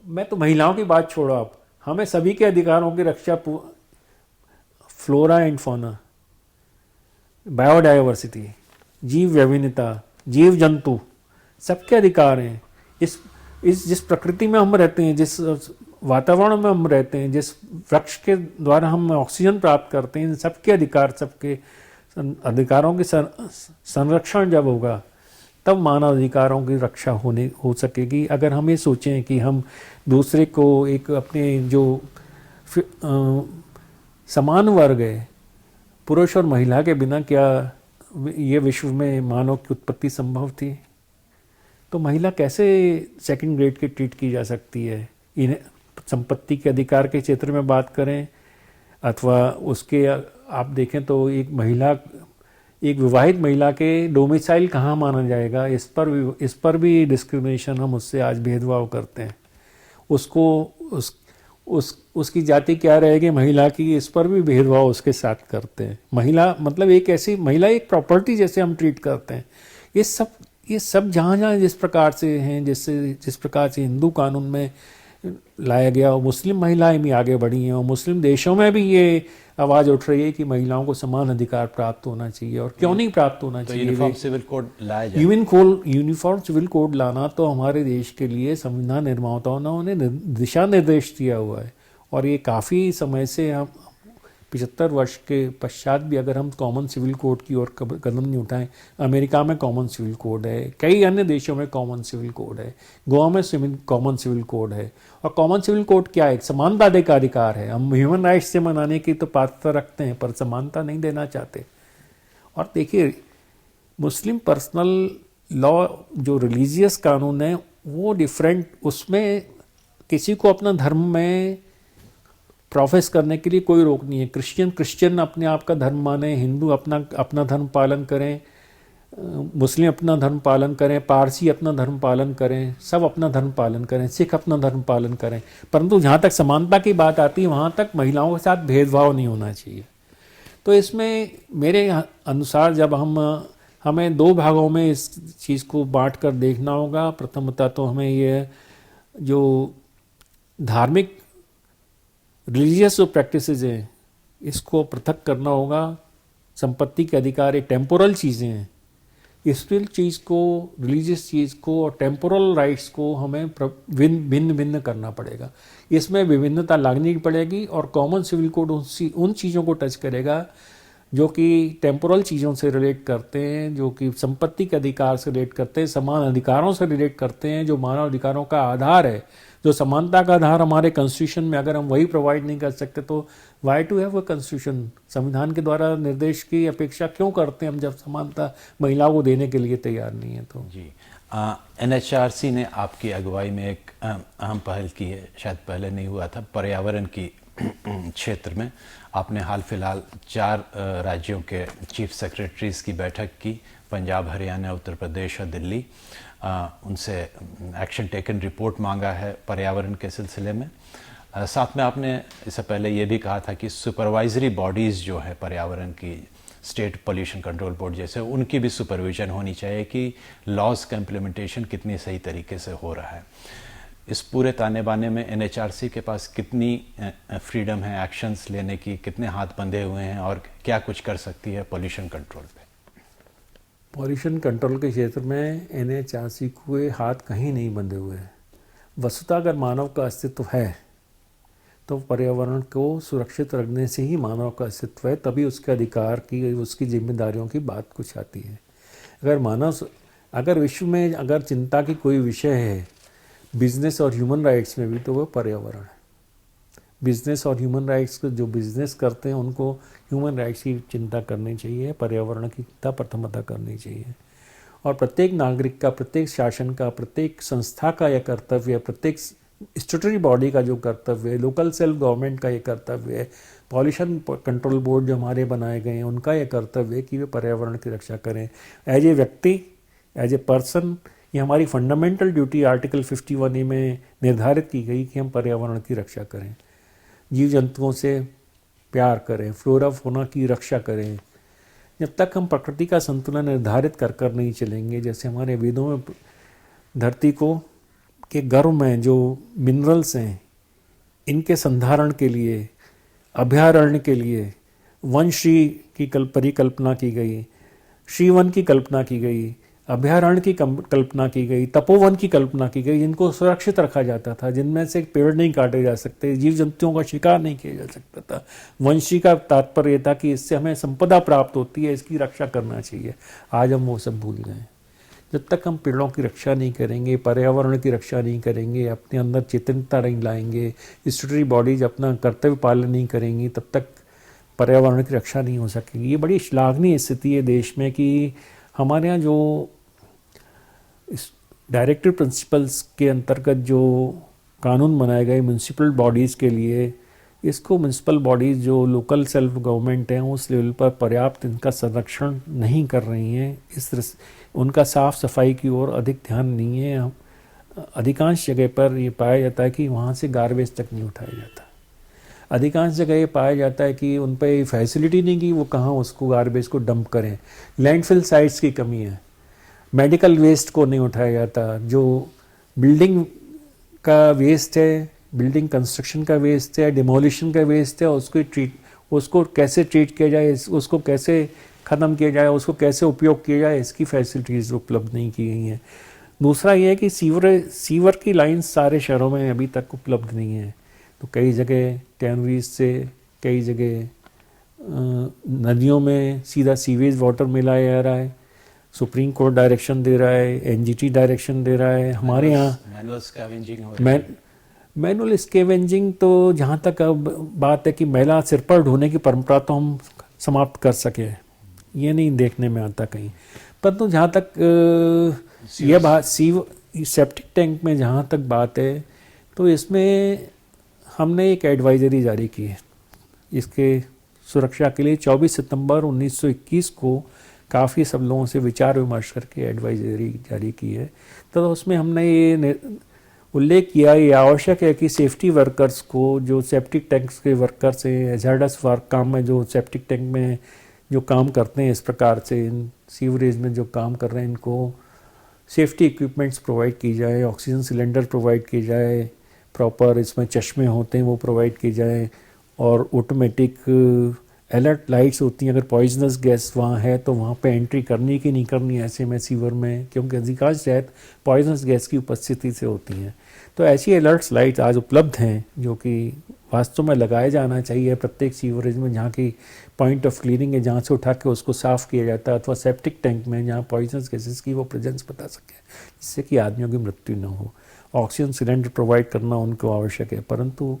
मैं तो महिलाओं की बात छोड़ो, आप हमें सभी के अधिकारों की रक्षा, फ्लोरा एंड फौना, बायोडाइवर्सिटी, जीव विभिन्नता, जीव जंतु, सबके अधिकार हैं। इस जिस प्रकृति में हम रहते हैं, जिस वातावरण में हम रहते हैं, जिस वृक्ष के द्वारा हम ऑक्सीजन प्राप्त करते हैं, इन सबके अधिकार, सबके अधिकारों के संरक्षण जब होगा तब मानव अधिकारों की रक्षा हो सकेगी। अगर हम ये सोचें कि हम दूसरे को एक अपने जो समान वर्ग है, पुरुष और महिला के बिना क्या ये विश्व में मानव की उत्पत्ति संभव थी? तो महिला कैसे सेकंड ग्रेड की ट्रीट की जा सकती है? इन संपत्ति के अधिकार के क्षेत्र में बात करें अथवा उसके, आप देखें तो एक विवाहित महिला के डोमिसाइल कहाँ माना जाएगा, इस पर भी डिस्क्रिमिनेशन, हम उससे आज भेदभाव करते हैं। उसकी जाति क्या रहेगी महिला की, इस पर भी भेदभाव उसके साथ करते हैं। महिला मतलब महिला एक प्रॉपर्टी जैसे हम ट्रीट करते हैं। ये सब जहाँ जिस प्रकार से हैं, जिस प्रकार से हिंदू कानून में लाया गया, और मुस्लिम महिलाएं भी आगे बढ़ी हैं, और मुस्लिम देशों में भी ये आवाज़ उठ रही है कि महिलाओं को समान अधिकार प्राप्त होना चाहिए। और क्यों नहीं प्राप्त होना चाहिए? यूनिफॉर्म सिविल कोड लाया जाए। यूनिफॉर्म सिविल कोड लाना तो हमारे देश के लिए संविधान निर्माताओं ने दिशा निर्देश दिया हुआ है, और ये काफ़ी समय से, हम 75 वर्ष के पश्चात भी अगर हम कॉमन सिविल कोड की ओर कदम नहीं उठाएं, अमेरिका में कॉमन सिविल कोड है, कई अन्य देशों में कॉमन सिविल कोड है, गोवा में कॉमन सिविल कोड है। और कॉमन सिविल कोड क्या है? समानता का अधिकार है। हम ह्यूमन राइट्स से मनाने की तो पात्रता रखते हैं, पर समानता नहीं देना चाहते। और देखिए, मुस्लिम पर्सनल लॉ जो रिलीजियस कानून है वो डिफरेंट, उसमें किसी को अपना धर्म में प्रोफेस करने के लिए कोई रोक नहीं है। क्रिश्चियन अपने आप का धर्म माने, हिंदू अपना धर्म पालन करें, मुस्लिम अपना धर्म पालन करें, पारसी अपना धर्म पालन करें, सब अपना धर्म पालन करें, सिख अपना धर्म पालन करें, परंतु जहाँ तक समानता की बात आती है वहाँ तक महिलाओं के साथ भेदभाव नहीं होना चाहिए। तो इसमें मेरे अनुसार जब हमें दो भागों में इस चीज़ को बांट कर देखना होगा। प्रथमतः तो हमें ये जो धार्मिक रिलीजियस जो प्रैक्टिसेस हैं इसको पृथक करना होगा। संपत्ति के अधिकार एक टेम्पोरल चीज़ें हैं, स्पिरिचुअल चीज़ को, रिलीजियस चीज़ को और टेम्पोरल राइट्स को हमें भिन्न करना पड़ेगा। इसमें विभिन्नता लानी पड़ेगी, और कॉमन सिविल कोड उन चीज़ों को टच करेगा जो कि टेम्पोरल चीज़ों से रिलेट करते हैं, जो कि संपत्ति के अधिकार से रिलेट करते हैं, समान अधिकारों से रिलेट करते हैं, जो मानव अधिकारों का आधार है, जो समानता का आधार हमारे कॉन्स्टिट्यूशन में अगर हम वही प्रोवाइड नहीं कर सकते तो why to have a constitution? संविधान के द्वारा निर्देश की अपेक्षा क्यों करते हैं हम जब समानता महिलाओं को देने के लिए तैयार नहीं है? तो जी, NHRC ने आपकी अगुवाई में एक अहम पहल की है, शायद पहले नहीं हुआ था, पर्यावरण की क्षेत्र में। आपने हाल फिलहाल 4 राज्यों के चीफ सेक्रेटरीज़ की बैठक की, पंजाब, हरियाणा, उत्तर प्रदेश और दिल्ली। उनसे एक्शन टेकन रिपोर्ट मांगा है पर्यावरण के सिलसिले में। साथ में आपने इससे पहले ये भी कहा था कि सुपरवाइजरी बॉडीज़ जो है पर्यावरण की, स्टेट पोल्यूशन कंट्रोल बोर्ड जैसे, उनकी भी सुपरविजन होनी चाहिए कि लॉज का इम्प्लीमेंटेशन कितनी सही तरीके से हो रहा है। इस पूरे ताने बाने में NHRC के पास कितनी फ्रीडम है एक्शंस लेने की, कितने हाथ बंधे हुए हैं और क्या कुछ कर सकती है पोल्यूशन कंट्रोल पे? पॉल्यूशन कंट्रोल के क्षेत्र में NHRC के हाथ कहीं नहीं बंधे हुए हैं। वस्तुतः अगर मानव का अस्तित्व है तो पर्यावरण को सुरक्षित रखने से ही मानव का अस्तित्व है, तभी उसके अधिकार की, उसकी जिम्मेदारियों की बात कुछ आती है। अगर विश्व में अगर चिंता की कोई विषय है बिजनेस और ह्यूमन राइट्स में भी, तो वो पर्यावरण है। बिजनेस और ह्यूमन राइट्स को जो बिजनेस करते हैं उनको ह्यूमन राइट्स की चिंता करनी चाहिए, पर्यावरण की चिंता प्रथमता करनी चाहिए। और प्रत्येक नागरिक का, प्रत्येक शासन का, प्रत्येक संस्था का यह कर्तव्य है, प्रत्येक स्टैट्यूटरी बॉडी का जो कर्तव्य है, लोकल सेल्फ गवर्नमेंट का ये कर्तव्य है, पॉल्यूशन कंट्रोल बोर्ड जो हमारे बनाए गए हैं उनका ये कर्तव्य है कि वे पर्यावरण की रक्षा करें। एज ए व्यक्ति, एज ए पर्सन, ये हमारी फंडामेंटल ड्यूटी आर्टिकल 51A में निर्धारित की गई कि हम पर्यावरण की रक्षा करें, जीव जंतुओं से प्यार करें, फ्लोरा फौना की रक्षा करें। जब तक हम प्रकृति का संतुलन निर्धारित कर नहीं चलेंगे, जैसे हमारे वेदों में धरती को के गर्भ में जो मिनरल्स हैं इनके संधारण के लिए, अभयारण्य के लिए वनश्री की परिकल्पना की गई, श्रीवन की कल्पना की गई, अभयारण्य की कल्पना की गई, तपोवन की कल्पना की गई, जिनको सुरक्षित रखा जाता था, जिनमें से पेड़ नहीं काटे जा सकते, जीव जंतुओं का शिकार नहीं किया जा सकता था। वंशी का तात्पर्य था कि इससे हमें संपदा प्राप्त होती है, इसकी रक्षा करना चाहिए। आज हम वो सब भूल गए। जब तक हम पेड़ों की रक्षा नहीं करेंगे, पर्यावरण की रक्षा नहीं करेंगे, अपने अंदर चेतनता नहीं लाएंगे, स्टैट्यूटरी बॉडीज अपना कर्तव्य पालन नहीं करेंगी, तब तक पर्यावरण की रक्षा नहीं हो सकेगी। ये बड़ी श्लाघनीय स्थिति है देश में कि हमारे यहाँ जो डायरेक्टिव प्रिंसिपल्स के अंतर्गत जो कानून बनाए गए म्यूनसिपल बॉडीज़ के लिए, इसको म्यूनसिपल बॉडीज़ जो लोकल सेल्फ गवर्नमेंट हैं उस लेवल पर पर्याप्त इनका संरक्षण नहीं कर रही हैं। इस उनका साफ़ सफाई की ओर अधिक ध्यान नहीं है। अधिकांश जगह पर ये पाया जाता है कि वहाँ से गार्बेज तक नहीं उठाया जाता। अधिकांश जगह ये पाया जाता है कि उन पर फैसिलिटी नहीं कि वो कहाँ उसको गार्बेज को डंप करें। लैंडफिल साइट्स की कमी है, मेडिकल वेस्ट को नहीं उठाया जाता, जो बिल्डिंग का वेस्ट है, बिल्डिंग कंस्ट्रक्शन का वेस्ट है, डिमोलिशन का वेस्ट है, उसको कैसे ट्रीट किया जाए, उसको कैसे ख़त्म किया जाए, उसको कैसे उपयोग किया जाए, इसकी फैसिलिटीज़ उपलब्ध नहीं की गई हैं। दूसरा ये है कि सीवर की लाइन्स सारे शहरों में अभी तक उपलब्ध नहीं है। तो कई जगह टैनरीज से, कई जगह नदियों में सीधा सीवेज वाटर मिलाया जा रहा है। सुप्रीम कोर्ट डायरेक्शन दे रहा है, एनजीटी डायरेक्शन दे रहा है। हमारे यहाँ मैनुअल स्कैवेंजिंग तो जहाँ तक अब बात है कि मैला सिर पर ढोने की परंपरा तो हम समाप्त कर सके, ये नहीं देखने में आता कहीं। परंतु जहाँ तक यह बात सेप्टिक टैंक में जहाँ तक बात है, तो इसमें हमने एक एडवाइजरी जारी की है इसके सुरक्षा के लिए। 24 सितंबर 1921 को काफ़ी सब लोगों से विचार विमर्श करके एडवाइजरी जारी की है। तो उसमें हमने ये उल्लेख किया, ये आवश्यक है कि सेफ्टी वर्कर्स को, जो सेप्टिक टैंक्स के वर्कर्स हैं, हैज़ार्डस वर्क काम में जो सेप्टिक टैंक में जो काम करते हैं, इस प्रकार से इन सीवरेज में जो काम कर रहे हैं, इनको सेफ्टी इक्विपमेंट्स प्रोवाइड की जाए, ऑक्सीजन सिलेंडर प्रोवाइड की जाए, प्रॉपर इसमें चश्मे होते हैं वो प्रोवाइड की जाए, और ऑटोमेटिक अलर्ट लाइट्स होती हैं। अगर पॉइजनस गैस वहाँ है तो वहाँ पे एंट्री करनी कि नहीं करनी ऐसे में सीवर में, क्योंकि अधिकांश डेथ पॉइजनस गैस की उपस्थिति से होती हैं। तो ऐसी अलर्ट्स लाइट्स आज उपलब्ध हैं जो कि वास्तव में लगाया जाना चाहिए प्रत्येक सीवरेज में, जहाँ की पॉइंट ऑफ क्लीनिंग है, जहाँ से उठा के उसको साफ़ किया जाता है, अथवा सेप्टिक टैंक में जहाँ पॉइजनस गैसेस की वो प्रेजेंस बता सके, जिससे कि आदमियों की मृत्यु न हो। ऑक्सीजन सिलेंडर प्रोवाइड करना उनको आवश्यक है। परंतु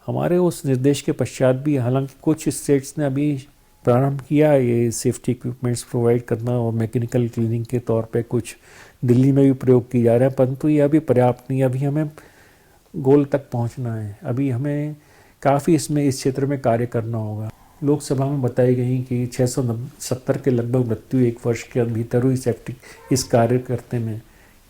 हमारे उस निर्देश के पश्चात भी, हालांकि कुछ स्टेट्स ने अभी प्रारंभ किया ये सेफ्टी इक्विपमेंट्स प्रोवाइड करना, और मैकेनिकल क्लीनिंग के तौर पे कुछ दिल्ली में भी प्रयोग किए जा रहे हैं, परंतु ये अभी पर्याप्त नहीं। अभी हमें गोल तक पहुंचना है, अभी हमें काफ़ी इसमें इस क्षेत्र में कार्य करना होगा। लोकसभा में बताई गई कि 670 के लगभग मृत्यु एक वर्ष के भीतर हुई सेप्टिक इस कार्य करते में।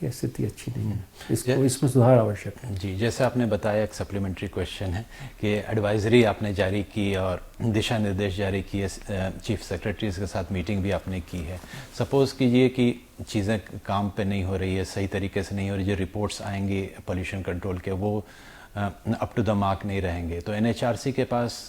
यह स्थिति अच्छी नहीं है, इसमें सुधार आवश्यक है। जी, जैसे आपने बताया, एक सप्लीमेंट्री क्वेश्चन है कि एडवाइजरी आपने जारी की और दिशा निर्देश जारी किए, चीफ सेक्रेटरीज के साथ मीटिंग भी आपने की है। सपोज़ कीजिए कि चीज़ें काम पे नहीं हो रही है, सही तरीके से नहीं हो रही, जो रिपोर्ट्स आएंगी पोल्यूशन कंट्रोल के वो अप टू द मार्क नहीं रहेंगे, तो एनएचआरसी के पास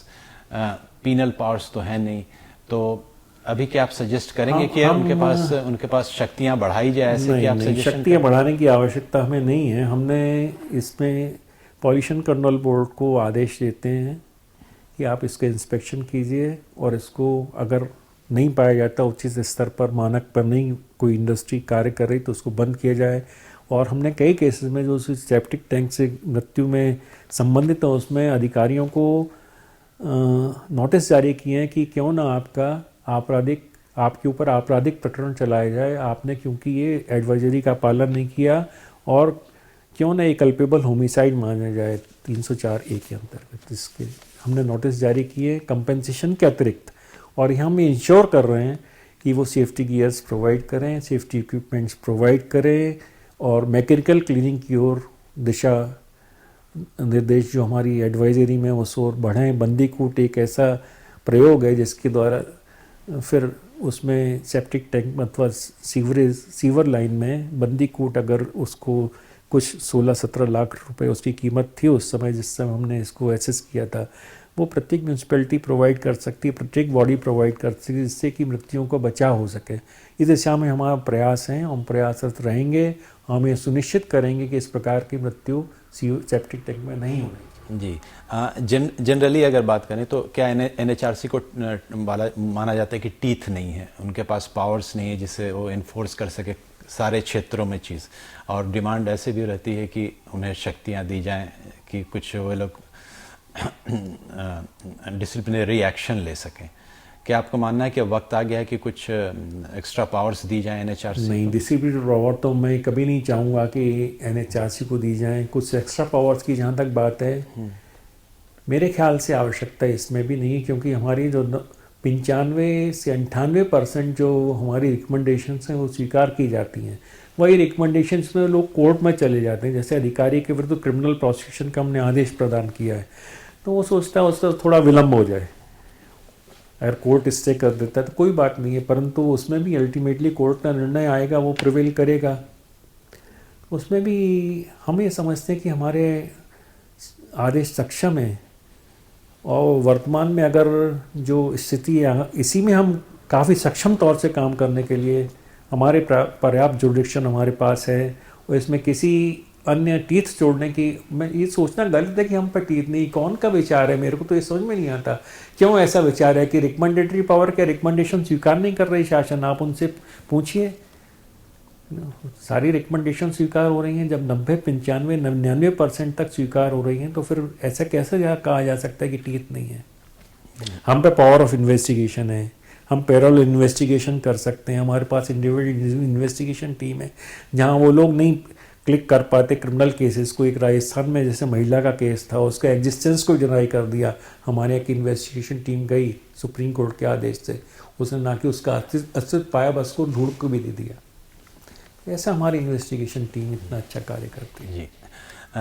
पीनल पावर्स तो है नहीं, तो अभी क्या आप सजेस्ट करेंगे कि उनके पास शक्तियां बढ़ाई जाए? ऐसे कि आप सजेशन शक्तियां बढ़ाने की आवश्यकता हमें नहीं है। हमने इसमें पॉल्यूशन कंट्रोल बोर्ड को आदेश देते हैं कि आप इसके इंस्पेक्शन कीजिए, और इसको अगर नहीं पाया जाता उचित स्तर पर, मानक पर नहीं कोई इंडस्ट्री कार्य कर रही, तो उसको बंद किया जाए। और हमने कई केसेस में जो सेप्टिक टैंक से मृत्यु में संबंधित है, उसमें अधिकारियों को नोटिस जारी किए हैं कि क्यों ना आपके ऊपर आपराधिक प्रकरण चलाया जाए, आपने क्योंकि ये एडवाइजरी का पालन नहीं किया, और क्यों ना ये कल्पेबल होमिसाइड माना जाए 304A के अंतर्गत। इसके हमने नोटिस जारी किए कंपेंसेशन के अतिरिक्त, और यहाँ हम इंश्योर कर रहे हैं कि वो सेफ्टी गियर्स प्रोवाइड करें, सेफ्टी इक्विपमेंट्स प्रोवाइड करें, और मैकेनिकल क्लीनिंग की ओर दिशा निर्देश जो हमारी एडवाइजरी में उस ओर बढ़ें। बंदी कूट एक ऐसा प्रयोग है जिसके द्वारा फिर उसमें सेप्टिक टैंक अथवा सीवर लाइन में बंदी कूट, अगर उसको कुछ 16-17 लाख रुपए उसकी कीमत थी उस समय, जिस समय हमने इसको एसेस किया था, वो प्रत्येक म्यूनसिपैलिटी प्रोवाइड कर सकती है, प्रत्येक बॉडी प्रोवाइड कर सकती है, जिससे कि मृत्युओं को बचाव हो सके। इस दिशा में हमारा प्रयास है, हम प्रयासरत रहेंगे। हम ये सुनिश्चित करेंगे कि इस प्रकार की मृत्यु सेप्टिक टैंक में नहीं होगी। जी, जनरली अगर बात करें तो क्या एनएचआरसी को माना जाता है कि टीथ नहीं है, उनके पास पावर्स नहीं है जिससे वो इन्फोर्स कर सके सारे क्षेत्रों में चीज़, और डिमांड ऐसे भी रहती है कि उन्हें शक्तियां दी जाएं कि कुछ वो लोग डिसिप्लिनरी एक्शन ले सकें। क्या आपको मानना है कि वक्त आ गया है कि कुछ एक्स्ट्रा पावर्स दी जाएं एनएचआरसी? नहीं, डिसिप्लिनरी पावर तो मैं कभी नहीं चाहूँगा कि एनएचआरसी को दी जाए। कुछ एक्स्ट्रा पावर्स की जहाँ तक बात है, मेरे ख्याल से आवश्यकता इसमें भी नहीं, क्योंकि हमारी जो 95 से 98% जो हमारी रिकमेंडेशंस हैं वो स्वीकार की जाती हैं। वही रिकमेंडेशंस में लोग कोर्ट में चले जाते हैं। जैसे अधिकारी के विरुद्ध क्रिमिनल प्रोसिक्यूशन का हमने आदेश प्रदान किया है, तो वो सोचता है उसका थोड़ा विलम्ब हो जाए, अगर कोर्ट स्टे कर देता है तो कोई बात नहीं है, परंतु उसमें भी अल्टीमेटली कोर्ट का निर्णय आएगा, वो प्रिवेल करेगा। उसमें भी हम ये समझते हैं कि हमारे आदेश सक्षम है, और वर्तमान में अगर जो स्थिति है इसी में हम काफ़ी सक्षम तौर से काम करने के लिए हमारे पर्याप्त जुरिडिक्शन हमारे पास है, और इसमें किसी अन्य टीथ जोड़ने की, मैं ये सोचना गलत है कि हम पर टीथ नहीं, कौन का विचार है, मेरे को तो ये समझ में नहीं आता क्यों ऐसा विचार है कि रिकमेंडेटरी पावर क्या रिकमेंडेशन स्वीकार नहीं कर रही शासन। आप उनसे पूछिए, सारी रिकमेंडेशन स्वीकार हो रही हैं। जब 90, 95, 99% तक स्वीकार हो रही हैं, तो फिर ऐसा कैसे कहा जा सकता है कि टीथ नहीं है। हम पे पावर ऑफ इन्वेस्टिगेशन है, हम पैरेलल इन्वेस्टिगेशन कर सकते हैं, हमारे पास इंडिविजुअल इन्वेस्टिगेशन टीम है। जहाँ वो लोग नहीं क्लिक कर पाते क्रिमिनल केसेस को, एक राजस्थान में जैसे महिला का केस था, उसका एग्जिस्टेंस को डिनाई कर दिया, हमारे एक इन्वेस्टिगेशन टीम गई सुप्रीम कोर्ट के आदेश से, उसने ना कि उसका अस्तित्व पाया, बस को ढूंढ को भी दे दिया। ऐसा हमारी इन्वेस्टिगेशन टीम इतना अच्छा कार्य करती है। जी,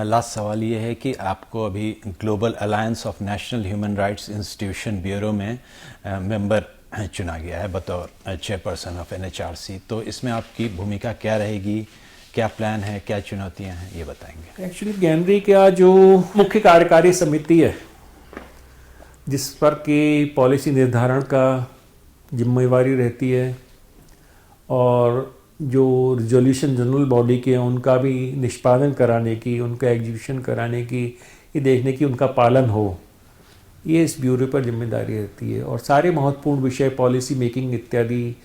लास्ट सवाल ये है कि आपको अभी global alliance of national human rights institution bureau में मेंबर चुना गया है बतौर चेयरपर्सन ऑफ एनएचआरसी, तो इसमें आपकी भूमिका क्या रहेगी, क्या प्लान है, क्या चुनौतियां हैं, ये बताएंगे। एक्चुअली गैनरी का जो मुख्य कार्यकारी समिति है जिस पर कि पॉलिसी निर्धारण का जिम्मेवारी रहती है, और जो रिजोल्यूशन जनरल बॉडी के हैं उनका भी निष्पादन कराने की, उनका एग्जीक्यूशन कराने की, ये देखने की उनका पालन हो, ये इस ब्यूरो पर जिम्मेदारी रहती है। और सारे महत्वपूर्ण विषय पॉलिसी मेकिंग इत्यादि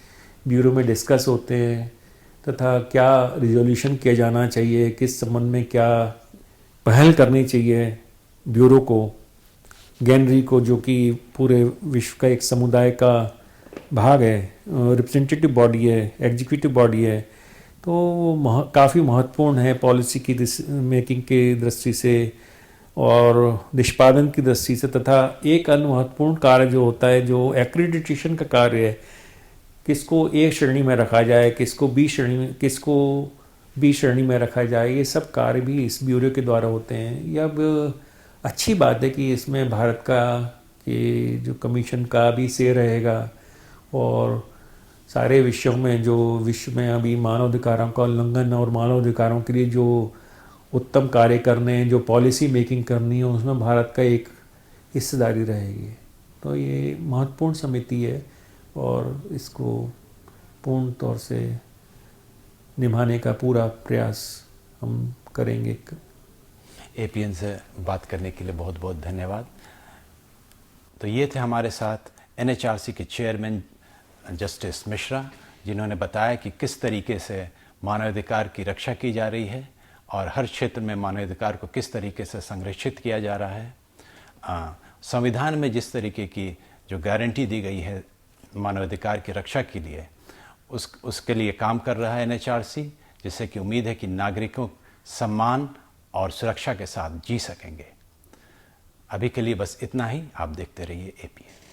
ब्यूरो में डिस्कस होते हैं, तथा क्या रिजोल्यूशन किया जाना चाहिए, किस संबंध में क्या पहल करनी चाहिए ब्यूरो को, गैनरी को, जो कि पूरे विश्व का एक समुदाय का भाग है, रिप्रेजेंटेटिव बॉडी है, एग्जीक्यूटिव बॉडी है, तो काफ़ी महत्वपूर्ण है पॉलिसी की मेकिंग की दृष्टि से और निष्पादन की दृष्टि से। तथा एक अन्य महत्वपूर्ण कार्य जो होता है, जो एक्रीडिटेशन का कार्य है, किसको ए श्रेणी में रखा जाए, किसको बी श्रेणी में रखा जाए, ये सब कार्य भी इस ब्यूरो के द्वारा होते हैं। यह अब अच्छी बात है कि इसमें भारत का ये जो कमीशन का भी से रहेगा, और सारे विषयों में जो विश्व में अभी मानवाधिकारों का उल्लंघन और मानवाधिकारों के लिए जो उत्तम कार्य करने हैं, जो पॉलिसी मेकिंग करनी है, उसमें भारत का एक हिस्सेदारी रहेगी। तो ये महत्वपूर्ण समिति है और इसको पूर्ण तौर से निभाने का पूरा प्रयास हम करेंगे। एपीएन से बात करने के लिए बहुत बहुत धन्यवाद। तो ये थे हमारे साथ एनएचआरसी के चेयरमैन जस्टिस मिश्रा, जिन्होंने बताया कि किस तरीके से मानवाधिकार की रक्षा की जा रही है और हर क्षेत्र में मानवाधिकार को किस तरीके से संरक्षित किया जा रहा है। संविधान में जिस तरीके की जो गारंटी दी गई है मानवाधिकार की रक्षा के लिए, उसके लिए काम कर रहा है एनएचआरसी, जिससे कि उम्मीद है कि नागरिकों सम्मान और सुरक्षा के साथ जी सकेंगे। अभी के लिए बस इतना ही। आप देखते रहिए एपीएन।